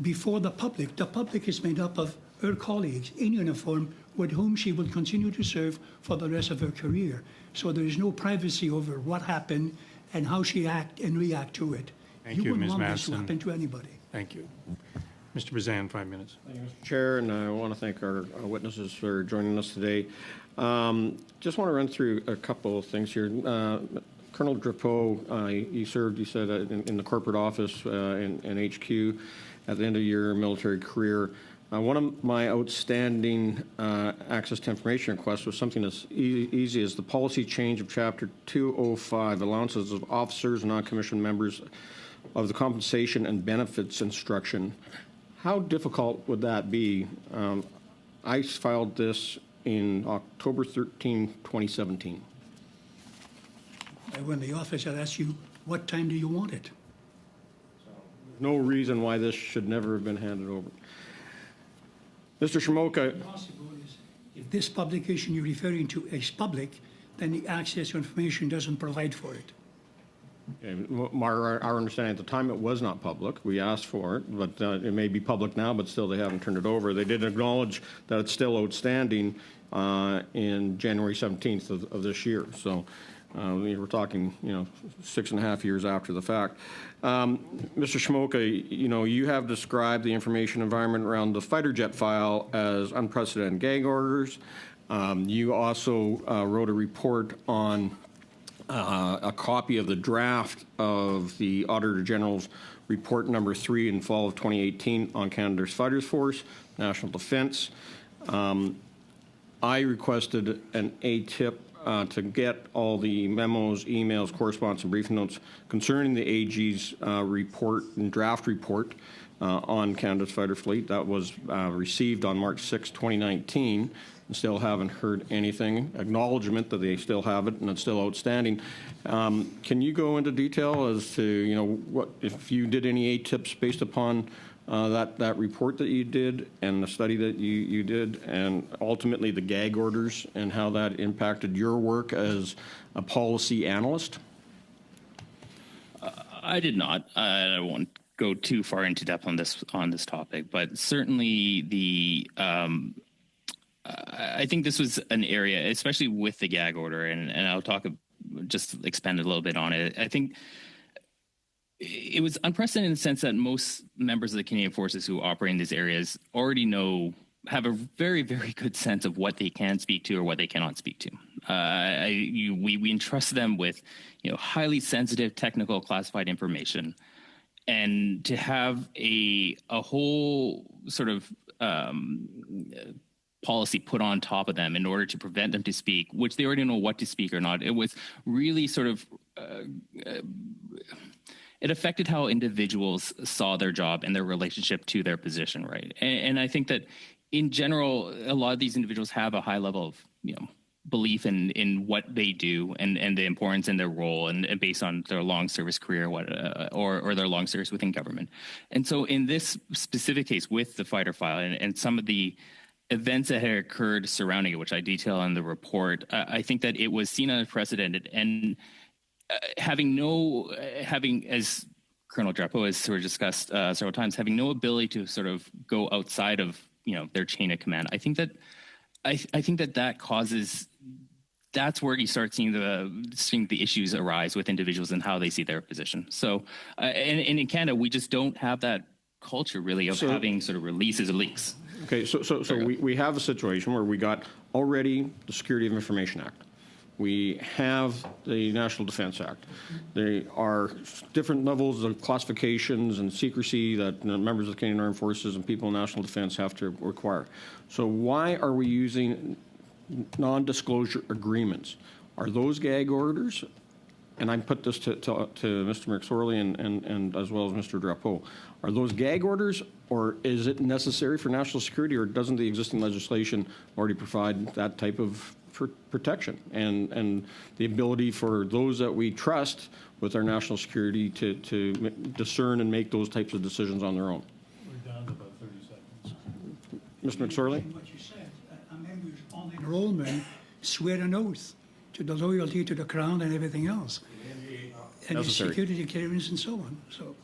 before the public is made up of her colleagues in uniform with whom she will continue to serve for the rest of her career. So there is no privacy over what happened and how she act and react to it. Thank you, wouldn't Ms. want this Matheson. to happen to anybody. Thank you. Mr. Bazan, 5 minutes. Thank you, Mr. Chair, and I want to thank our witnesses for joining us today. Just want to run through a couple of things here. Colonel Drapeau, you served, you said, in the corporate office in HQ at the end of your military career. One of my outstanding access to information requests was something as easy as the policy change of Chapter 205, allowances of officers and non-commissioned members of the compensation and benefits instruction. How difficult would that be? I filed this in October 13, 2017. When the office had asked you, what time do you want it? No reason why this should never have been handed over. Mr. Shimoka. If this publication you're referring to is public, then the access to information doesn't provide for it. Our understanding at the time, it was not public. We asked for it, but it may be public now, but still they haven't turned it over. They did acknowledge that it's still outstanding in January 17th of this year. So we're talking, 6.5 years after the fact. Mr. Shimoka, you have described the information environment around the fighter jet file as unprecedented gag orders. You also wrote a report on a copy of the draft of the Auditor General's report number 3 in fall of 2018 on Canada's Fighters Force, National Defence. I requested an ATIP to get all the memos, emails, correspondence, and briefing notes concerning the AG's report and draft report on Canada's fighter fleet. That was received on March 6, 2019. Still haven't heard anything. Acknowledgement that they still have it and it's still outstanding. Can you go into detail as to what if you did any ATIPs based upon that report that you did and the study that you did, and ultimately the gag orders and how that impacted your work as a policy analyst? I did not. I won't go too far into depth on this topic, but certainly I think this was an area, especially with the gag order, and I'll just expand a little bit on it. I think it was unprecedented in the sense that most members of the Canadian Forces who operate in these areas already have a very, very good sense of what they can speak to or what they cannot speak to. We entrust them with, highly sensitive, technical, classified information, and to have a whole sort of policy put on top of them in order to prevent them to speak, which they already know what to speak or not. It was really sort of it affected how individuals saw their job and their relationship to their position, right? And I think that in general, a lot of these individuals have a high level of belief in what they do and the importance in their role, and based on their long service career, or their long service within government. And so in this specific case with the fighter file and some of the events that had occurred surrounding it, which I detail in the report, I think that it was seen unprecedented, and having, as Colonel Drapeau has sort of discussed several times, having no ability to sort of go outside of their chain of command. I think that causes. That's where you start seeing the issues arise with individuals and how they see their position. So, and in Canada, we just don't have that culture really of having sort of releases of leaks. Okay, so we have a situation where we got already the Security of Information Act. We have the National Defence Act. There are different levels of classifications and secrecy that members of the Canadian Armed Forces and people in national defence have to require. So why are we using non-disclosure agreements? Are those gag orders? And I put this to Mr. McSorley and as well as Mr. Drapeau. Are those gag orders, or is it necessary for national security, or doesn't the existing legislation already provide that type of protection and the ability for those that we trust with our national security to discern and make those types of decisions on their own? We're down to about 30 seconds. Mr. McSorley? What you said, members on enrollment swear an oath to the loyalty to the Crown and everything else, and the security clearance and so on. So,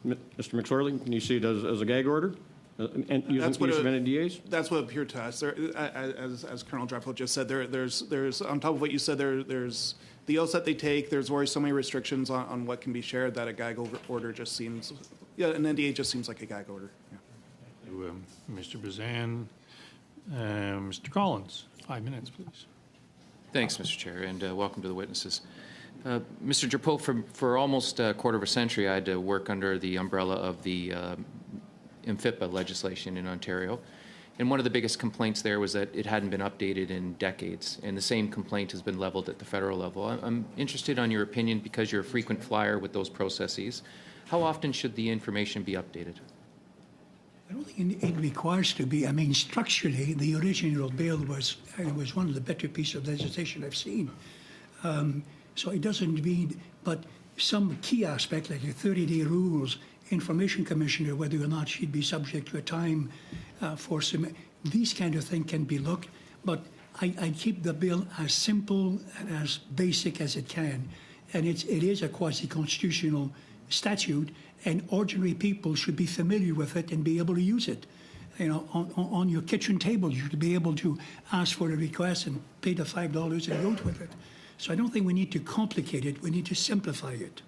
Mr. McSorley, can you see it as a gag order? And use of NDAs? That's what appeared to us. As Colonel Drapeau just said, there's on top of what you said, there's the oaths that they take. There's already so many restrictions on what can be shared that a gag order just seems, an NDA just seems like a gag order. Yeah. Thank you, Mr. Bazan. Mr. Collins, 5 minutes, please. Thanks, Mr. Chair, and welcome to the witnesses. Mr. Drapeau, for almost a quarter of a century, I had to work under the umbrella of the MFIPA legislation in Ontario. And one of the biggest complaints there was that it hadn't been updated in decades, and the same complaint has been leveled at the federal level. I'm interested on your opinion, because you're a frequent flyer with those processes. How often should the information be updated? I don't think it requires to be. I mean, structurally, the original bill was one of the better pieces of legislation I've seen. So it doesn't mean, but some key aspect, like the 30-day rules, information commissioner, whether or not she'd be subject to a time for some, these kind of things can be looked. But I keep the bill as simple and as basic as it can, and it is a quasi-constitutional statute, and ordinary people should be familiar with it and be able to use it. On your kitchen table, you should be able to ask for a request and pay the $5 and vote with it. So I don't think we need to complicate it. We need to simplify it.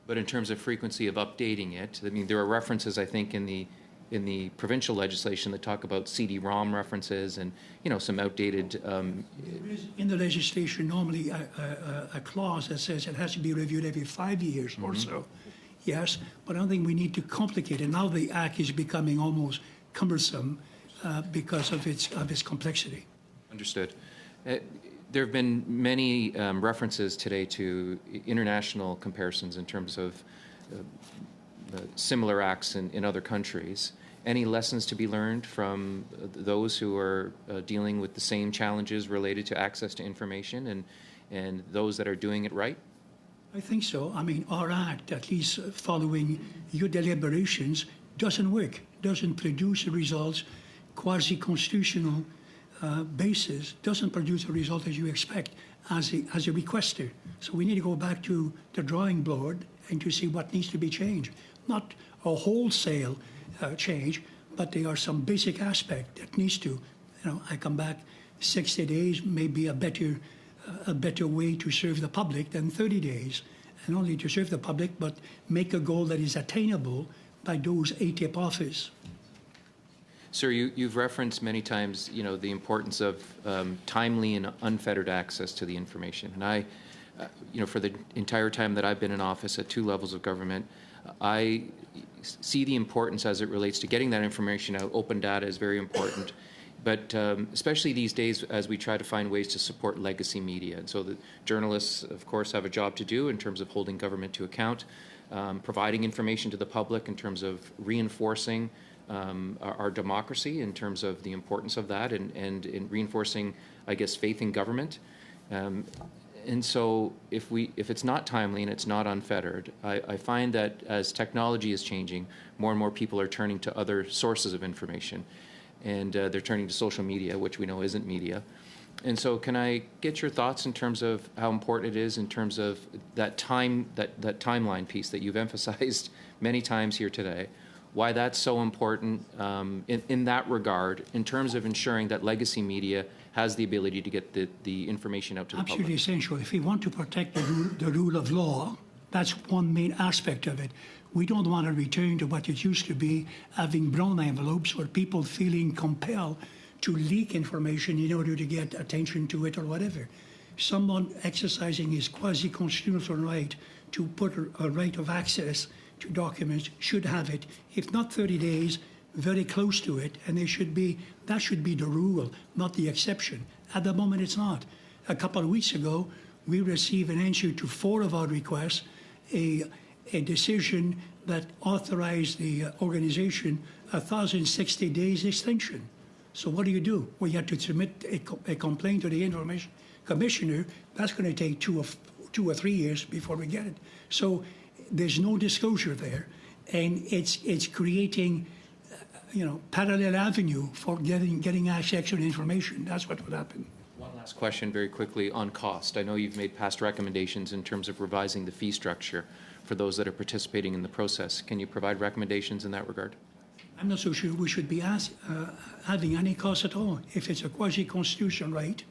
But in terms of frequency of updating it, I mean, there are references, I think, in the provincial legislation that talk about CD-ROM references and, some outdated. There is in the legislation normally a clause that says it has to be reviewed every 5 years or so. Yes, but I don't think we need to complicate it. Now the Act is becoming almost cumbersome because of its complexity. Understood. There have been many references today to international comparisons in terms of similar acts in other countries. Any lessons to be learned from those who are dealing with the same challenges related to access to information and those that are doing it right? I think so. I mean, our act, at least following your deliberations, doesn't work, doesn't produce the results, quasi-constitutional basis, doesn't produce the result as you expect as a requester. So we need to go back to the drawing board and to see what needs to be changed. Not a wholesale change, but there are some basic aspect that needs to, I come back 60 days may be a better way to serve the public than 30 days. And only to serve the public, but make a goal that is attainable by those ATIP office. Sir, you've referenced many times, the importance of timely and unfettered access to the information. And I, for the entire time that I've been in office at 2 levels of government, I see the importance as it relates to getting that information out. Open data is very important. But especially these days as we try to find ways to support legacy media. And so the journalists, of course, have a job to do in terms of holding government to account, providing information to the public in terms of reinforcing our democracy in terms of the importance of that and in reinforcing, I guess, faith in government. And so if it's not timely and it's not unfettered, I find that as technology is changing, more and more people are turning to other sources of information. And they're turning to social media, which we know isn't media. And so can I get your thoughts in terms of how important it is in terms of that timeline piece that you've emphasized many times here today, why that's so important in that regard in terms of ensuring that legacy media has the ability to get the information out to the public? Absolutely essential. If we want to protect the rule of law, that's one main aspect of it. We don't want to return to what it used to be, having brown envelopes or people feeling compelled to leak information in order to get attention to it or whatever. Someone exercising his quasi-constitutional right to put a right of access to documents should have it, if not 30 days, very close to it, and that should be the rule, not the exception. At the moment, it's not. A couple of weeks ago, we received an answer to 4 of our requests, a decision that authorized the organization 1,060 days extension. So what do? Well, you have to submit a complaint to the Information Commissioner. That's going to take 2 or 3 years before we get it. So there's no disclosure there, and it's creating, parallel avenue for getting access to information. That's what would happen. One last question very quickly on cost. I know you've made past recommendations in terms of revising the fee structure for those that are participating in the process. Can you provide recommendations in that regard? I'm not so sure we should be having any cost at all. If it's a quasi-constitutional right,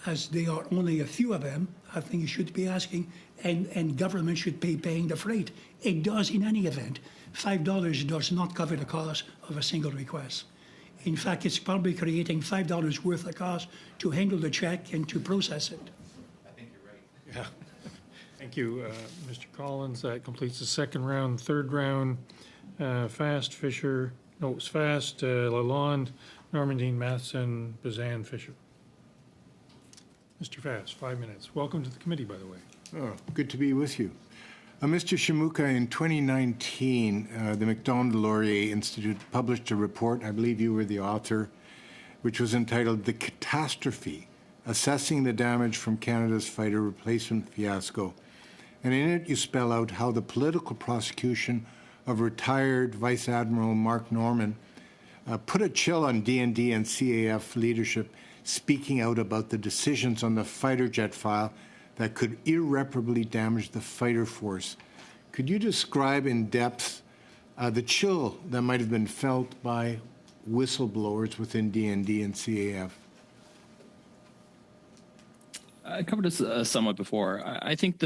as there are only a few of them, I think you should be asking, and government should be paying the freight. It does in any event. $5 does not cover the cost of a single request. In fact, it's probably creating $5 worth of cost to handle the check and to process it. I think you're right. Yeah. Thank you, Mr. Collins. That completes the second round. Third round, Fast, Fisher, no, it's Fast, Lalonde, Normandin, Matheson, Bazan, Fisher. Mr. Fast, 5 minutes. Welcome to the committee, by the way. Oh, good to be with you. Mr. Shimuka, in 2019, the Macdonald-Laurier Institute published a report, I believe you were the author, which was entitled The Catastrophe, Assessing the Damage from Canada's Fighter Replacement Fiasco. And in it, you spell out how the political prosecution of retired Vice Admiral Mark Norman put a chill on DND and CAF leadership, speaking out about the decisions on the fighter jet file that could irreparably damage the fighter force. Could you describe in depth the chill that might have been felt by whistleblowers within DND and CAF? I covered this somewhat before. I think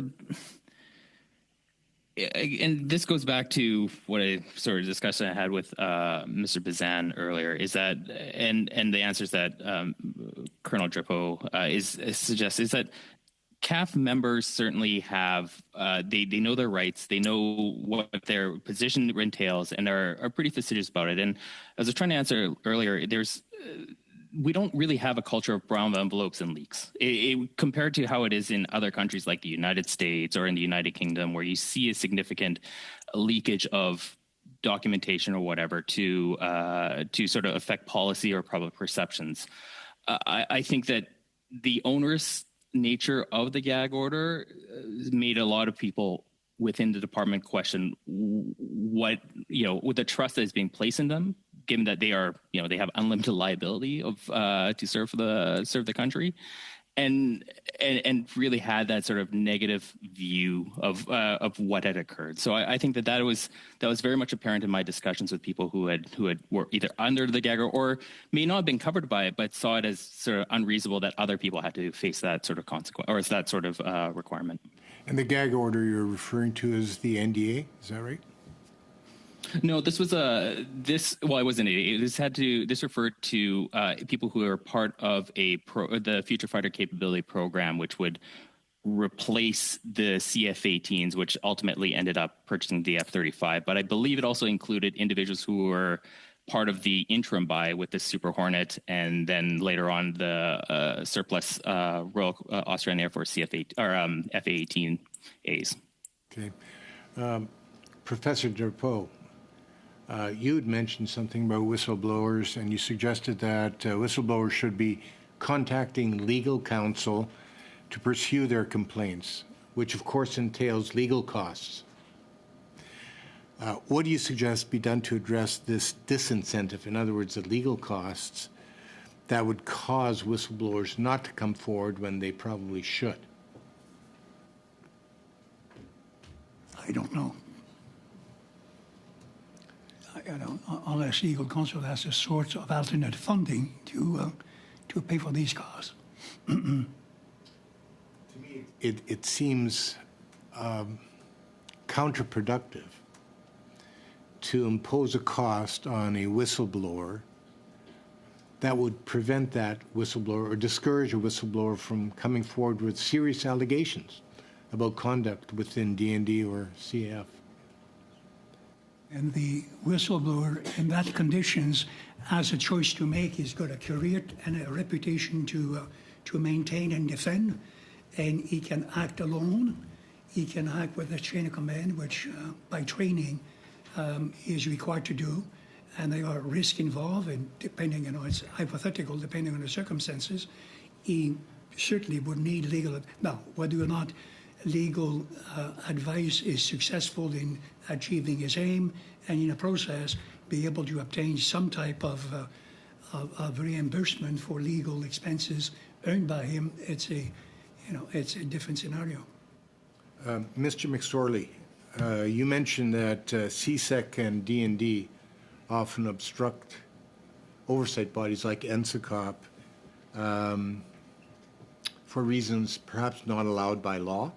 and this goes back to what a sort of discussion I had with Mr. Bazan earlier, is that, and the answers that Colonel Drapeau suggests, is that CAF members certainly have, they know their rights, they know what their position entails, and are pretty fastidious about it. And as I was trying to answer earlier, we don't really have a culture of brown envelopes and leaks. Compared to how it is in other countries like the United States or in the United Kingdom, where you see a significant leakage of documentation or whatever to sort of affect policy or public perceptions. I think that the onerous nature of the gag order made a lot of people within the department question what, with the trust that is being placed in them, given that they are, they have unlimited liability of to serve the country, and really had that sort of negative view of what had occurred. So I think that was very much apparent in my discussions with people who were either under the gag or may not have been covered by it, but saw it as sort of unreasonable that other people had to face that sort of consequence or that sort of requirement. And the gag order you're referring to is the NDA, is that right? No, this was well, it wasn't ADA. This referred to people who are part of the Future Fighter Capability Program, which would replace the CF-18s, which ultimately ended up purchasing the F-35. But I believe it also included individuals who were part of the interim buy with the Super Hornet, and then later on the surplus Royal Australian Air Force F-A-18As. Okay, Professor Drapeau. You had mentioned something about whistleblowers, and you suggested that whistleblowers should be contacting legal counsel to pursue their complaints, which of course entails legal costs. What do you suggest be done to address this disincentive, in other words, the legal costs that would cause whistleblowers not to come forward when they probably should? I don't know. Unless legal counsel has a source of alternate funding to pay for these costs. To me, it seems counterproductive to impose a cost on a whistleblower that would prevent that whistleblower or discourage a whistleblower from coming forward with serious allegations about conduct within DND or CAF. And the whistleblower in that conditions has a choice to make. He's got a career and a reputation to maintain and defend, and he can act alone. He can act with a chain of command, which by training he is required to do, and there are risks involved, and depending, it's hypothetical, depending on the circumstances, he certainly would need legal. Now, whether or not legal advice is successful in achieving his aim, and in the process be able to obtain some type of reimbursement for legal expenses earned by him, it's a different scenario. Mr. McSorley, you mentioned that CSEC and DND often obstruct oversight bodies like NSICOP for reasons perhaps not allowed by law.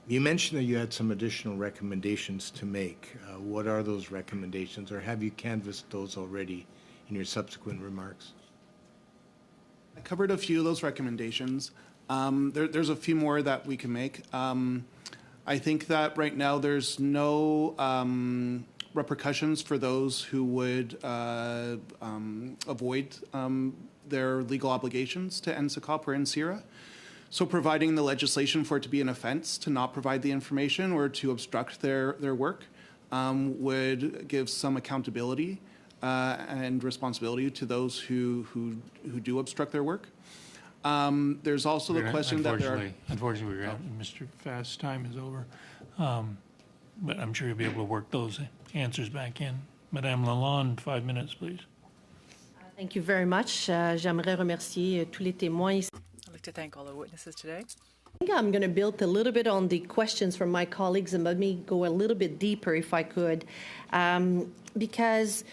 You mentioned that you had some additional recommendations to make. What are those recommendations, or have you canvassed those already in your subsequent remarks? I covered a few of those recommendations. There's a few more that we can make. I think that right now there's no repercussions for those who would avoid their legal obligations to NSICOP or NSIRA. So providing the legislation for it to be an offense to not provide the information or to obstruct their work would give some accountability and responsibility to those who do obstruct their work. There's also the question that there are... Unfortunately, Mr. Fast's time is over. But I'm sure you'll be able to work those answers back in. Madame Lalonde, 5 minutes, please. Thank you very much. J'aimerais remercier tous les témoins. I'd like to thank all the witnesses today. I think I'm going to build a little bit on the questions from my colleagues and let me go a little bit deeper if I could, because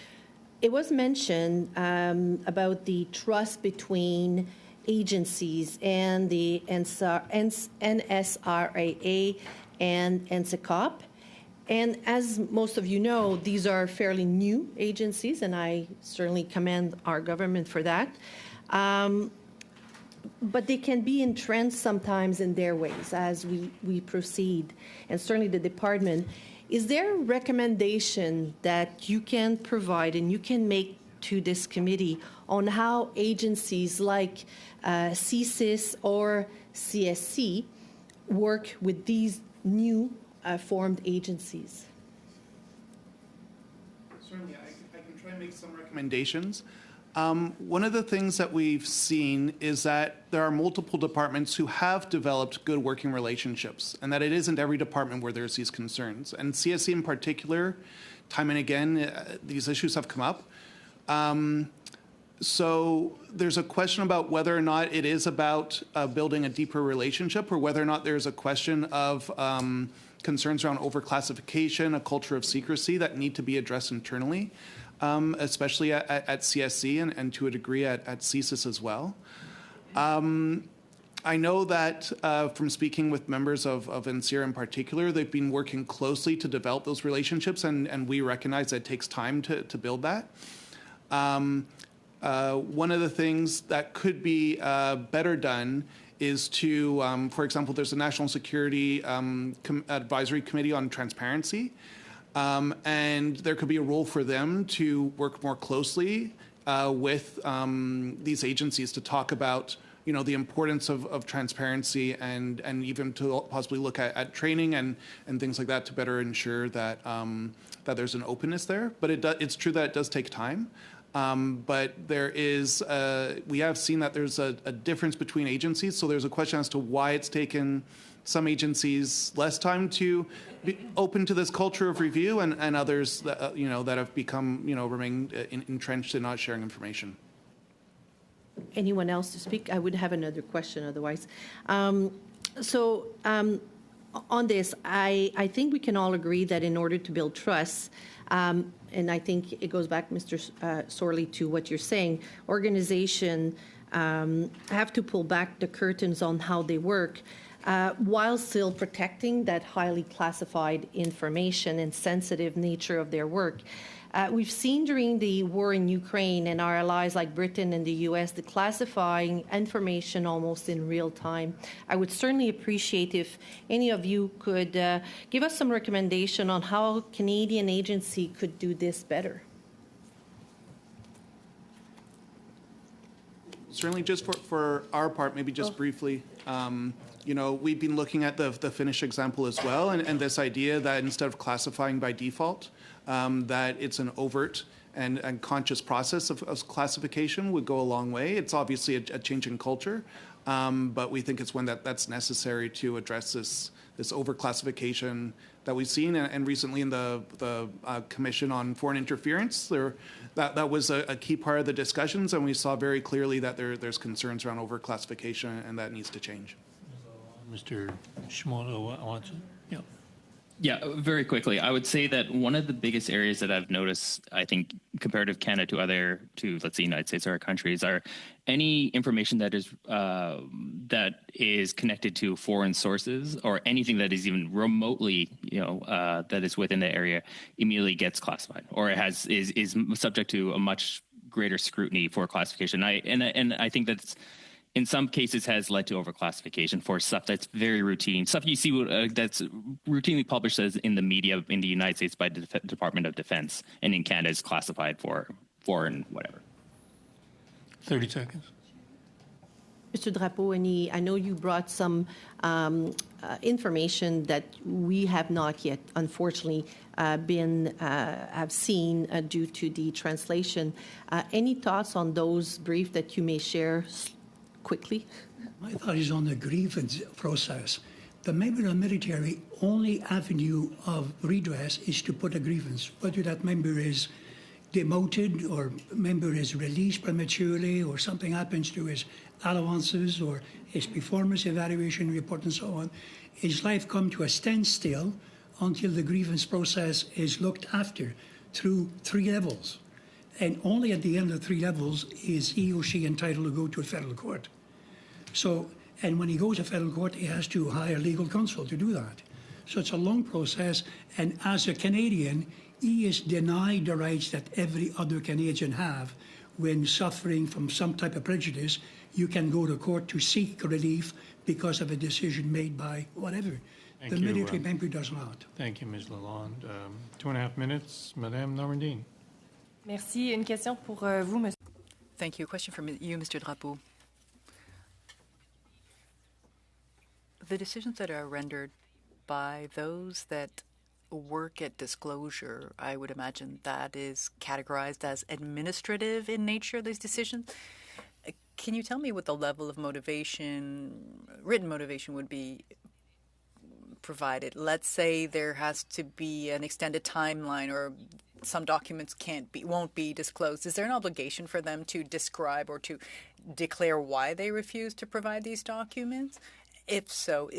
it was mentioned about the trust between agencies and the NSRAA and NSICOP. And as most of you know, these are fairly new agencies, and I certainly commend our government for that. But they can be entrenched sometimes in their ways as we proceed, and certainly the department. Is there a recommendation that you can provide and you can make to this committee on how agencies like CSIS or CSC work with these new formed agencies? Certainly, I can try and make some recommendations. One of the things that we've seen is that there are multiple departments who have developed good working relationships, and that it isn't every department where there's these concerns. And CSC in particular, time and again, these issues have come up. So there's a question about whether or not it is about building a deeper relationship, or whether or not there's a question of concerns around overclassification, a culture of secrecy that need to be addressed internally, especially at CSC and to a degree at CSIS as well. I know that from speaking with members of NCR in particular, they've been working closely to develop those relationships, and we recognize that it takes time to build that. One of the things that could be better done is to, for example, there's a National Security Advisory Committee on Transparency, and there could be a role for them to work more closely with these agencies to talk about, the importance of transparency and even to possibly look at training and things like that to better ensure that that there's an openness there. But it's true that it does take time. But there is, we have seen that there's a difference between agencies. So there's a question as to why it's taken some agencies less time to be open to this culture of review, and others that, that have become, remain entrenched in not sharing information. Anyone else to speak? I would have another question otherwise. On this, I think we can all agree that in order to build trust, and I think it goes back, Mr. Sorley, to what you're saying, organizations have to pull back the curtains on how they work while still protecting that highly classified information and sensitive nature of their work. We've seen during the war in Ukraine and our allies like Britain and the US declassifying information almost in real time. I would certainly appreciate if any of you could give us some recommendation on how a Canadian agency could do this better. Certainly, just for our part, maybe just briefly, we've been looking at the Finnish example as well, and this idea that instead of classifying by default, that it's an overt and conscious process of classification would go a long way. It's obviously a change in culture, but we think it's one that's necessary to address this overclassification that we've seen. And recently in the Commission on Foreign Interference, that was a key part of the discussions, and we saw very clearly that there's concerns around overclassification, and that needs to change. Mr. Shimoda wants to. Yeah. Yeah, very quickly. I would say that one of the biggest areas that I've noticed, I think, comparative Canada to let's say, United States or other countries, are any information that is connected to foreign sources or anything that is even remotely, that is within the area immediately gets classified or is subject to a much greater scrutiny for classification. I think that's, in some cases, has led to overclassification for stuff that's very routine. Stuff you see that's routinely published as in the media in the United States by the Department of Defense, and in Canada is classified for foreign whatever. 30 seconds. Mr. Drapeau, I know you brought some information that we have not yet, unfortunately, have seen due to the translation. Any thoughts on those briefs that you may share quickly? My thought is on the grievance process. The member of the military only avenue of redress is to put a grievance, whether that member is demoted or member is released prematurely or something happens to his allowances or his performance evaluation report and so on. His life come to a standstill until the grievance process is looked after through 3 levels. And only at the end of 3 levels is he or she entitled to go to a federal court. So, and when he goes to federal court, he has to hire legal counsel to do that. So it's a long process, and as a Canadian, he is denied the rights that every other Canadian have when suffering from some type of prejudice. You can go to court to seek relief because of a decision made by whatever. The military member does not. Thank you, Ms. Lalonde. 2.5 minutes, Madame Normandin. Merci. Une question pour vous, monsieur. Thank you. A question from you, Mr. Drapeau. The decisions that are rendered by those that work at disclosure, I would imagine that is categorized as administrative in nature, these decisions. Can you tell me what the level of motivation, written motivation, would be provided? Let's say there has to be an extended timeline, or some documents won't be disclosed. Is there an obligation for them to describe or to declare why they refuse to provide these documents? If so,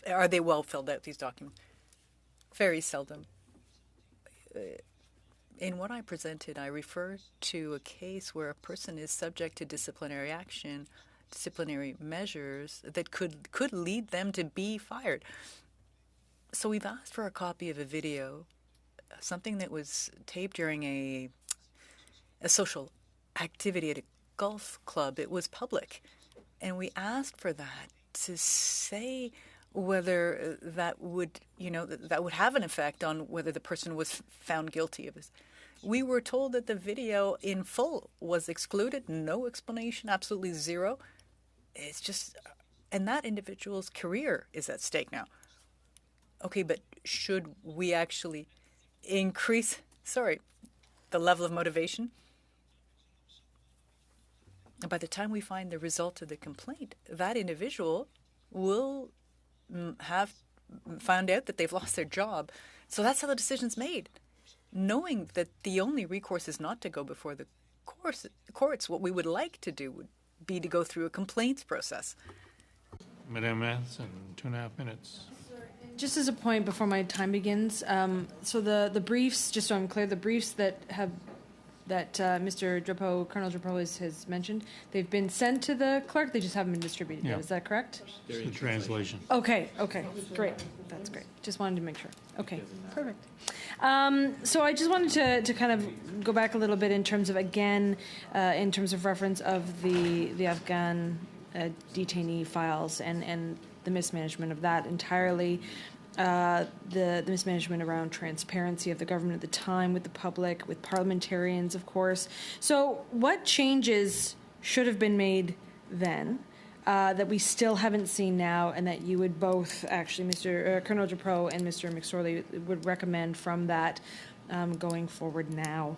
are they well filled out, these documents? Very seldom. In what I presented, I refer to a case where a person is subject to disciplinary action, disciplinary measures that could lead them to be fired. So we've asked for a copy of a video, something that was taped during a social activity at a golf club. It was public. And we asked for that to say whether that would have an effect on whether the person was found guilty of this. We were told that the video in full was excluded, no explanation, absolutely zero. It's just, and that individual's career is at stake now. Okay, but should we actually increase, the level of motivation? And by the time we find the result of the complaint, that individual will have found out that they've lost their job. So that's how the decision's made. Knowing that the only recourse is not to go before the courts, what we would like to do would be to go through a complaints process. Madame Manson, 2.5 minutes. Just as a point before my time begins, so the briefs, just so I'm clear, the briefs that Mr. Drapeau, Colonel Drapeau has mentioned, they've been sent to the clerk, they just haven't been distributed yet. Is that correct? It's the translation. Okay, great. That's great. Just wanted to make sure. Okay, perfect. So I just wanted to kind of go back a little bit in terms of, again, in terms of reference of the Afghan detainee files and the mismanagement of that entirely. The mismanagement around transparency of the government at the time with the public, with parliamentarians, of course. So what changes should have been made then that we still haven't seen now, and that you would both, actually, Colonel Drapeau and Mr. McSorley, would recommend from that going forward now?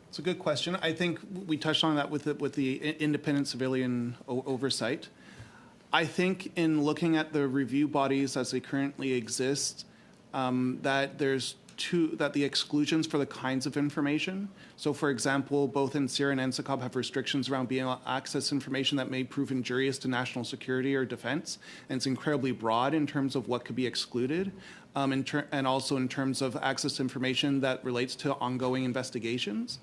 It's a good question. I think we touched on that with the independent civilian oversight. I think in looking at the review bodies as they currently exist, that the exclusions for the kinds of information. So, for example, both NSIR and NSICOP have restrictions around being able to access information that may prove injurious to national security or defense, and it's incredibly broad in terms of what could be excluded, and also in terms of access to information that relates to ongoing investigations.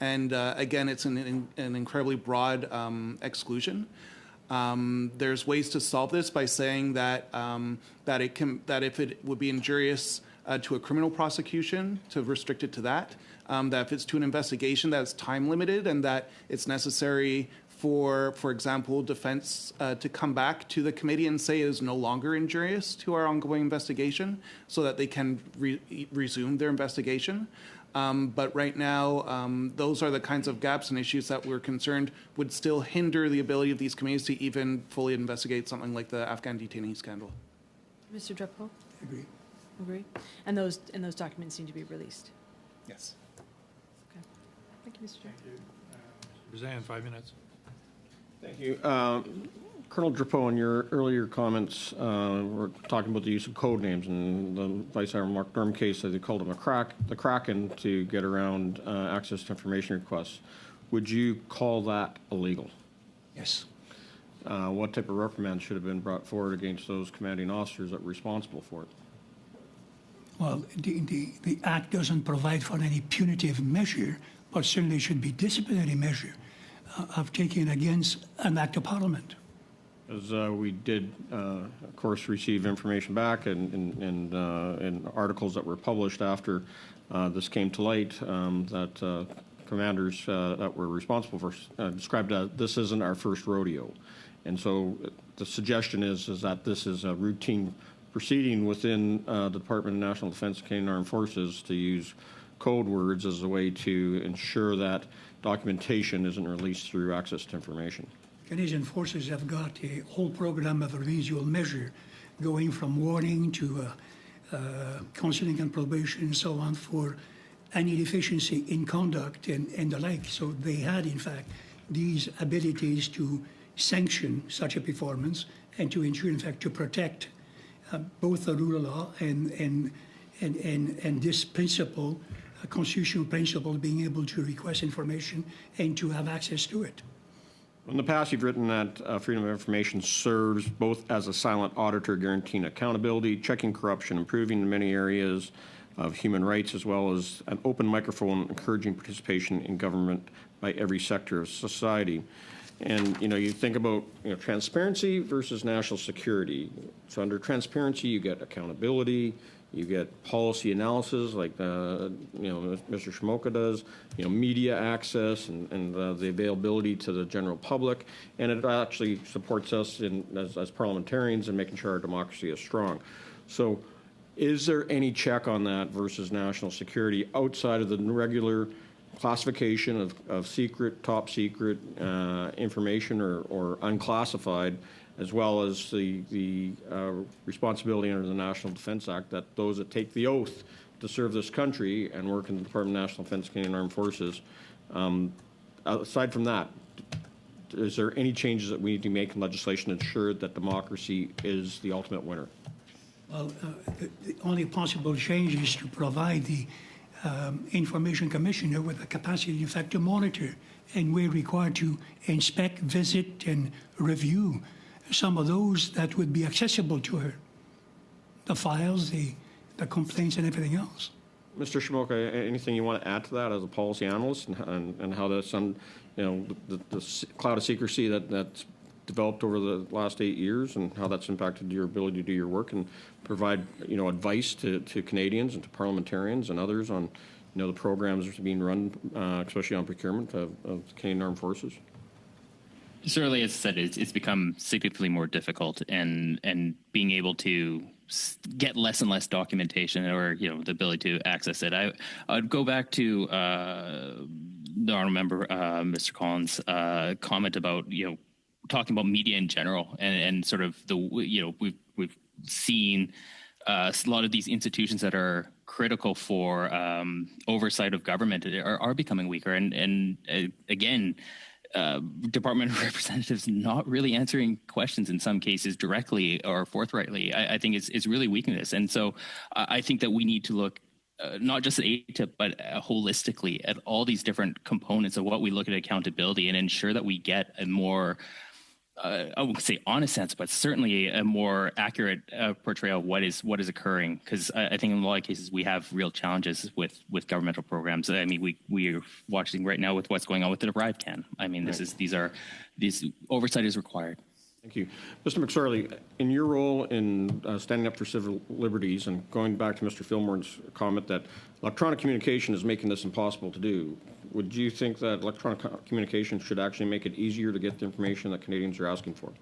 And again, it's an incredibly broad exclusion. There's ways to solve this by saying that that if it would be injurious to a criminal prosecution, to restrict it to that. That if it's to an investigation, that's time limited, and that it's necessary for example, defense to come back to the committee and say it is no longer injurious to our ongoing investigation, so that they can resume their investigation. But right now, those are the kinds of gaps and issues that we're concerned would still hinder the ability of these committees to even fully investigate something like the Afghan detainee scandal. Mr. Drapeau? Agree. And those documents need to be released? Yes. Okay. Thank you, Mr. Chair. Roseanne, 5 minutes. Thank you. Colonel Drapeau, in your earlier comments, we're talking about the use of code names, and the Vice Admiral Mark Durham case, they called him the Kraken to get around access to information requests. Would you call that illegal? Yes. What type of reprimand should have been brought forward against those commanding officers that were responsible for it? Well, the Act doesn't provide for any punitive measure, but certainly should be disciplinary measure of taking against an Act of Parliament. As we did, of course, receive information back and articles that were published after this came to light that commanders that were responsible for described as this isn't our first rodeo. And so the suggestion is that this is a routine proceeding within the Department of National Defence and Canadian Armed Forces to use code words as a way to ensure that documentation isn't released through access to information. Canadian Forces have got a whole program of remedial measure going from warning to counseling and probation and so on for any deficiency in conduct and the like. So they had, in fact, these abilities to sanction such a performance and to ensure, in fact, to protect both the rule of law and this principle, a constitutional principle, being able to request information and to have access to it. In the past, you've written that freedom of information serves both as a silent auditor guaranteeing accountability, checking corruption, improving in many areas of human rights, as well as an open microphone encouraging participation in government by every sector of society. And, you think about, transparency versus national security. So under transparency, you get accountability, you get policy analysis like, Mr. Shimoka does, media access and the availability to the general public. And it actually supports us as parliamentarians in making sure our democracy is strong. So is there any check on that versus national security outside of the regular classification of secret, top secret information or unclassified, as well as the responsibility under the National Defence Act that those that take the oath to serve this country and work in the Department of National Defence Canadian Armed Forces, aside from that, is there any changes that we need to make in legislation to ensure that democracy is the ultimate winner? Well, the only possible change is to provide the Information Commissioner with the capacity, in fact, to monitor, and we're required to inspect, visit, and review some of those that would be accessible to her, the files, the complaints, and everything else. Mr. Shimoka, anything you want to add to that as a policy analyst and how that's the cloud of secrecy that's developed over the last 8 years and how that's impacted your ability to do your work and provide, advice to Canadians and to parliamentarians and others on, the programs that are being run, especially on procurement of Canadian Armed Forces? Certainly, as I said, it's become significantly more difficult, and being able to get less and less documentation or the ability to access it. I'd go back to the honourable member, Mr. Collins' comment about talking about media in general and sort of we've seen a lot of these institutions that are critical for oversight of government are becoming weaker, and again. Department representatives not really answering questions in some cases directly or forthrightly, I think is really weakening this. And so I think that we need to look not just at ATIP, but holistically at all these different components of what we look at accountability and ensure that we get a more I won't say honest sense, but certainly a more accurate portrayal of what is occurring. Because I think in a lot of cases we have real challenges with governmental programs. I mean, we are watching right now with what's going on with the ArriveCAN. I mean, these oversight is required. Thank you. Mr. McSorley, in your role in standing up for civil liberties and going back to Mr. Fillmore's comment that electronic communication is making this impossible to do, would you think that electronic communication should actually make it easier to get the information that Canadians are asking for?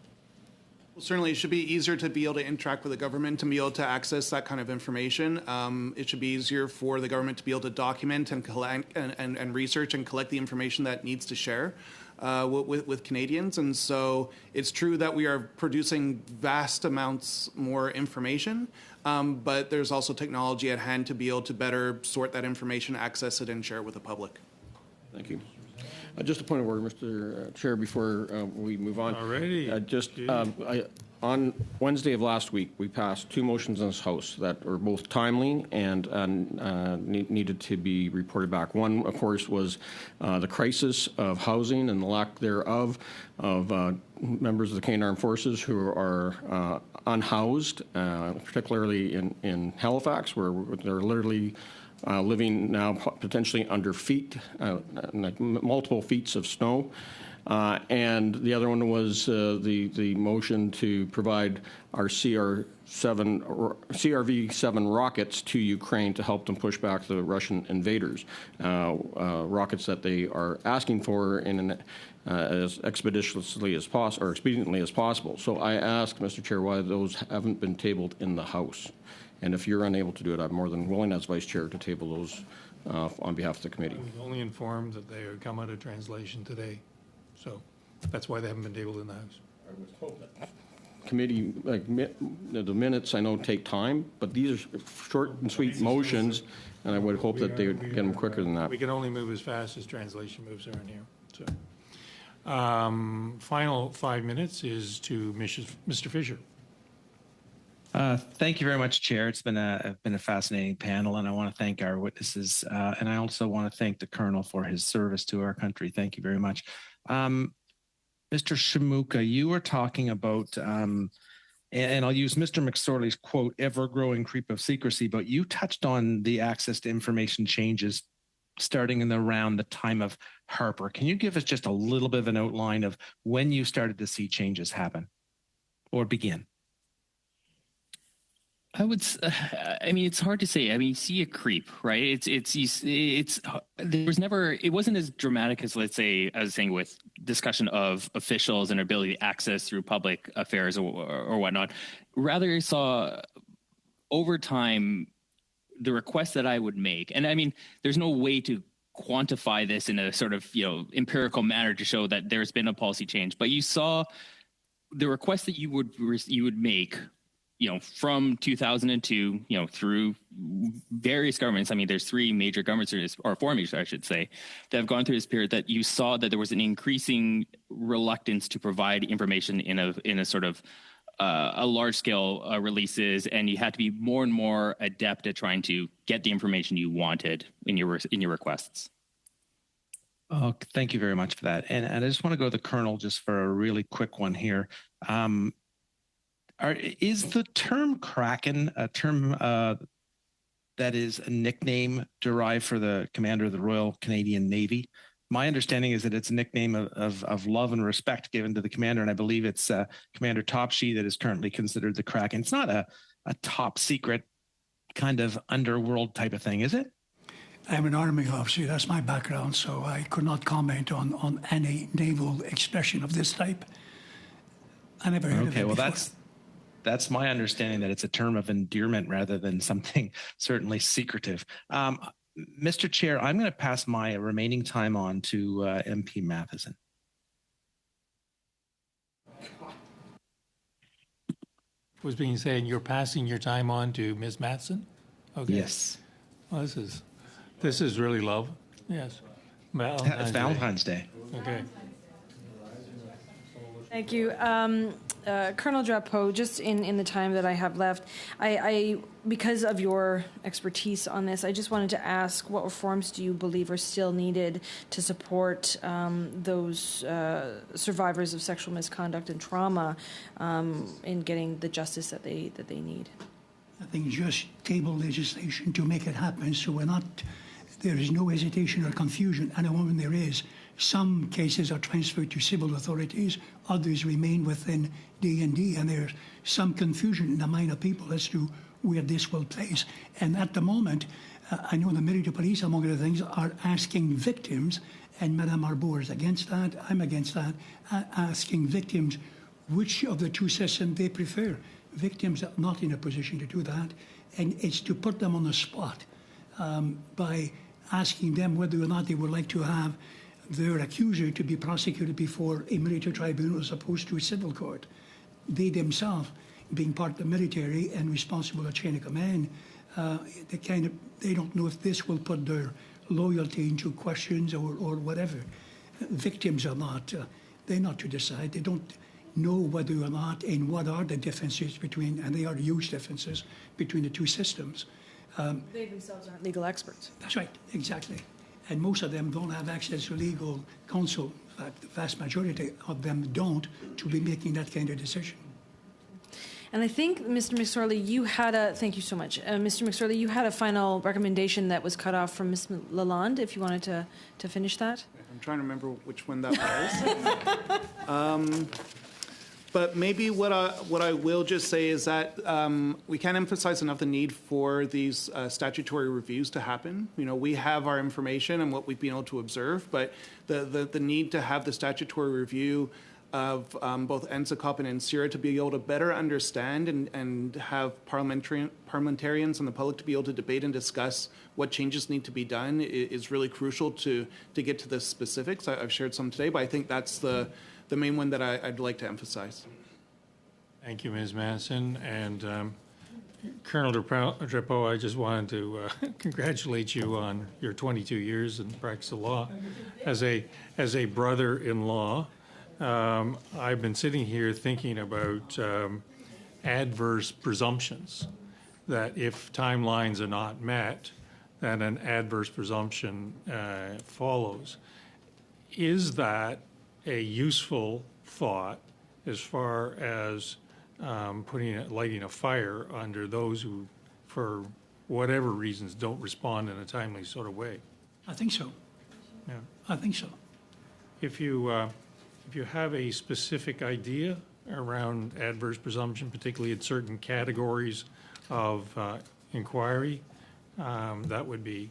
Well, certainly, it should be easier to be able to interact with the government and be able to access that kind of information. It should be easier for the government to be able to document and collect and research and collect the information that it needs to share with Canadians. And so it's true that we are producing vast amounts more information, but there's also technology at hand to be able to better sort that information, access it, and share it with the public. Thank you. Just a point of order, Mr. Chair, before we move on. Alrighty. On Wednesday of last week, we passed 2 motions in this House that were both timely and needed to be reported back. One, of course, was the crisis of housing and the lack thereof of members of the Canadian Armed Forces who are unhoused, particularly in Halifax, where they're literally living now potentially under like multiple feet of snow. And the other one was the motion to provide our CRV-7 rockets to Ukraine to help them push back the Russian invaders. Rockets that they are asking for in as expeditiously as possible, or expediently as possible. So I ask, Mr. Chair, why those haven't been tabled in the House. And if you're unable to do it, I'm more than willing as Vice Chair to table those on behalf of the committee. I was only informed that they are come out of translation today, so that's why they haven't been tabled in the House. I was told that. Committee, like the minutes, I know take time, but these are short and sweet motions, and I would hope that they would get them quicker than that. We can only move as fast as translation moves around here. So, final 5 minutes is to Mr. Fisher. Thank you very much, Chair. It's been a fascinating panel, and I want to thank our witnesses, and I also want to thank the Colonel for his service to our country. Thank you very much. Mr. Shimooka, you were talking about, and I'll use Mr. McSorley's quote, ever-growing creep of secrecy, but you touched on the access to information changes starting in around the time of Harper. Can you give us just a little bit of an outline of when you started to see changes happen or begin? I mean, it's hard to say. I mean, you see a creep, right? There was never, it wasn't as dramatic as, let's say, I was saying with discussion of officials and ability to access through public affairs or whatnot. Rather, I saw over time the requests that I would make. And I mean, there's no way to quantify this in a sort of, empirical manner to show that there's been a policy change, but you saw the requests that you would make from 2002, through various governments. I mean, there's three major governments, or four major, I should say, that have gone through this period, that you saw that there was an increasing reluctance to provide information in a sort of a large scale releases, and you had to be more and more adept at trying to get the information you wanted in your requests. Oh, thank you very much for that. And I just want to go to the Colonel just for a really quick one here. Is the term Kraken a term that is a nickname derived for the commander of the Royal Canadian Navy? My understanding is that it's a nickname of love and respect given to the commander, and I believe it's Commander Topshee that is currently considered the Kraken. It's not a top secret kind of underworld type of thing, is it? I'm an Army officer. That's my background, so I could not comment on any naval expression of this type. I never heard of it before. Okay, well, that's my understanding, that it's a term of endearment rather than something certainly secretive. Mr. Chair, I'm going to pass my remaining time on to MP Matheson. Was being saying you're passing your time on to Ms. Matheson? Okay. Yes. Well, this is really love. Yes. It's Valentine's Day. Okay. Thank you. Colonel Drapeau, just in the time that I have left, I because of your expertise on this, I just wanted to ask, what reforms do you believe are still needed to support those survivors of sexual misconduct and trauma in getting the justice that they need? I think just table legislation to make it happen, so there is no hesitation or confusion, and when there is, some cases are transferred to civil authorities, others remain within D&D, and there's some confusion in the mind of people as to where this will place. And at the moment, I know the military police, among other things, are asking victims, and Madame Arbour is against that, I'm against that, asking victims which of the two systems they prefer. Victims are not in a position to do that, and it's to put them on the spot by asking them whether or not they would like to have their accuser to be prosecuted before a military tribunal as opposed to a civil court. They themselves, being part of the military and responsible at chain of command, they don't know if this will put their loyalty into questions or whatever. Victims are not, they're not to decide. They don't know whether or not and what are the differences between, and they are huge differences between the two systems. They themselves aren't legal experts. That's right, exactly. And most of them don't have access to legal counsel. In fact, the vast majority of them don't, to be making that kind of decision. And I think, Mr. McSorley, you had thank you so much. Mr. McSorley, you had a final recommendation that was cut off from Ms. Lalonde, if you wanted to finish that. I'm trying to remember which one that was. But maybe what I will just say is that we can't emphasize enough the need for these statutory reviews to happen. You know, we have our information and what we've been able to observe, but the need to have the statutory review of both NSICOP and NSIRA to be able to better understand and have parliamentarians and the public to be able to debate and discuss what changes need to be done is really crucial to get to the specifics. I've shared some today, but I think that's the main one that I'd like to emphasize. Thank you, Ms. Madison. And Colonel Drapeau, I just wanted to congratulate you on your 22 years in practice of law. As a brother-in-law, I've been sitting here thinking about adverse presumptions, that if timelines are not met, that an adverse presumption follows. Is that a useful thought as far as lighting a fire under those who, for whatever reasons, don't respond in a timely sort of way? I think so. Yeah. I think so. If you have a specific idea around adverse presumption, particularly in certain categories of inquiry, that would be,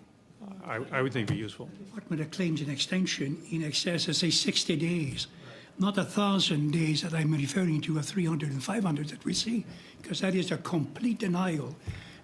I would think, be useful. Department of Claims and Extension in excess of, say, 60 days, not 1,000 days that I'm referring to, of 300 and 500 that we see, because that is a complete denial.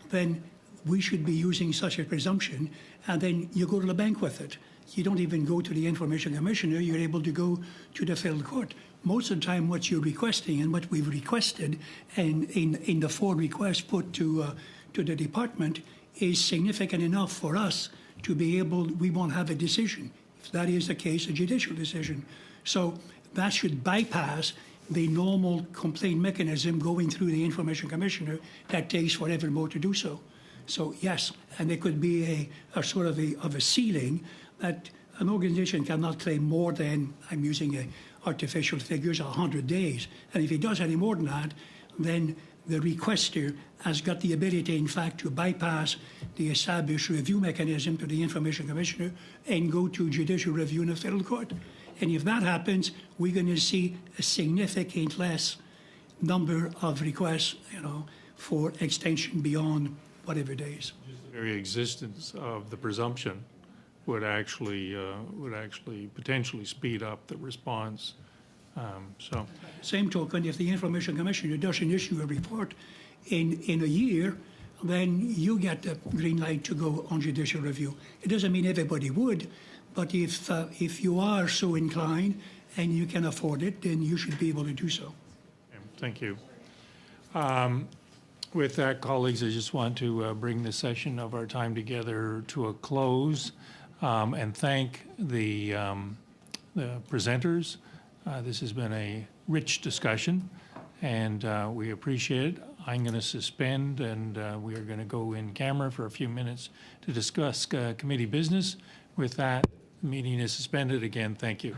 Then we should be using such a presumption, and then you go to the bank with it. You don't even go to the Information Commissioner, you're able to go to the federal court. Most of the time what you're requesting and what we've requested and in the 4 requests put to the department is significant enough for us to be able, we won't have a decision. If that is the case, a judicial decision. So that should bypass the normal complaint mechanism going through the Information Commissioner that takes forever more to do so. So yes, and there could be a sort of a ceiling that an organization cannot claim more than, I'm using artificial figures, 100 days. And if it does any more than that, then the requester has got the ability, in fact, to bypass the established review mechanism to the Information Commissioner and go to judicial review in a federal court. And if that happens, we're going to see a significant less number of requests, for extension beyond whatever days. The very existence of the presumption would actually potentially speed up the response. Same token, if the Information Commissioner doesn't issue a report in a year, then you get the green light to go on judicial review. It doesn't mean everybody would, but if you are so inclined and you can afford it, then you should be able to do so. Thank you. With that, colleagues, I just want to bring the session of our time together to a close and thank the presenters. This has been a rich discussion, and we appreciate it. I'm going to suspend, and we are going to go in camera for a few minutes to discuss committee business. With that, the meeting is suspended. Again, thank you.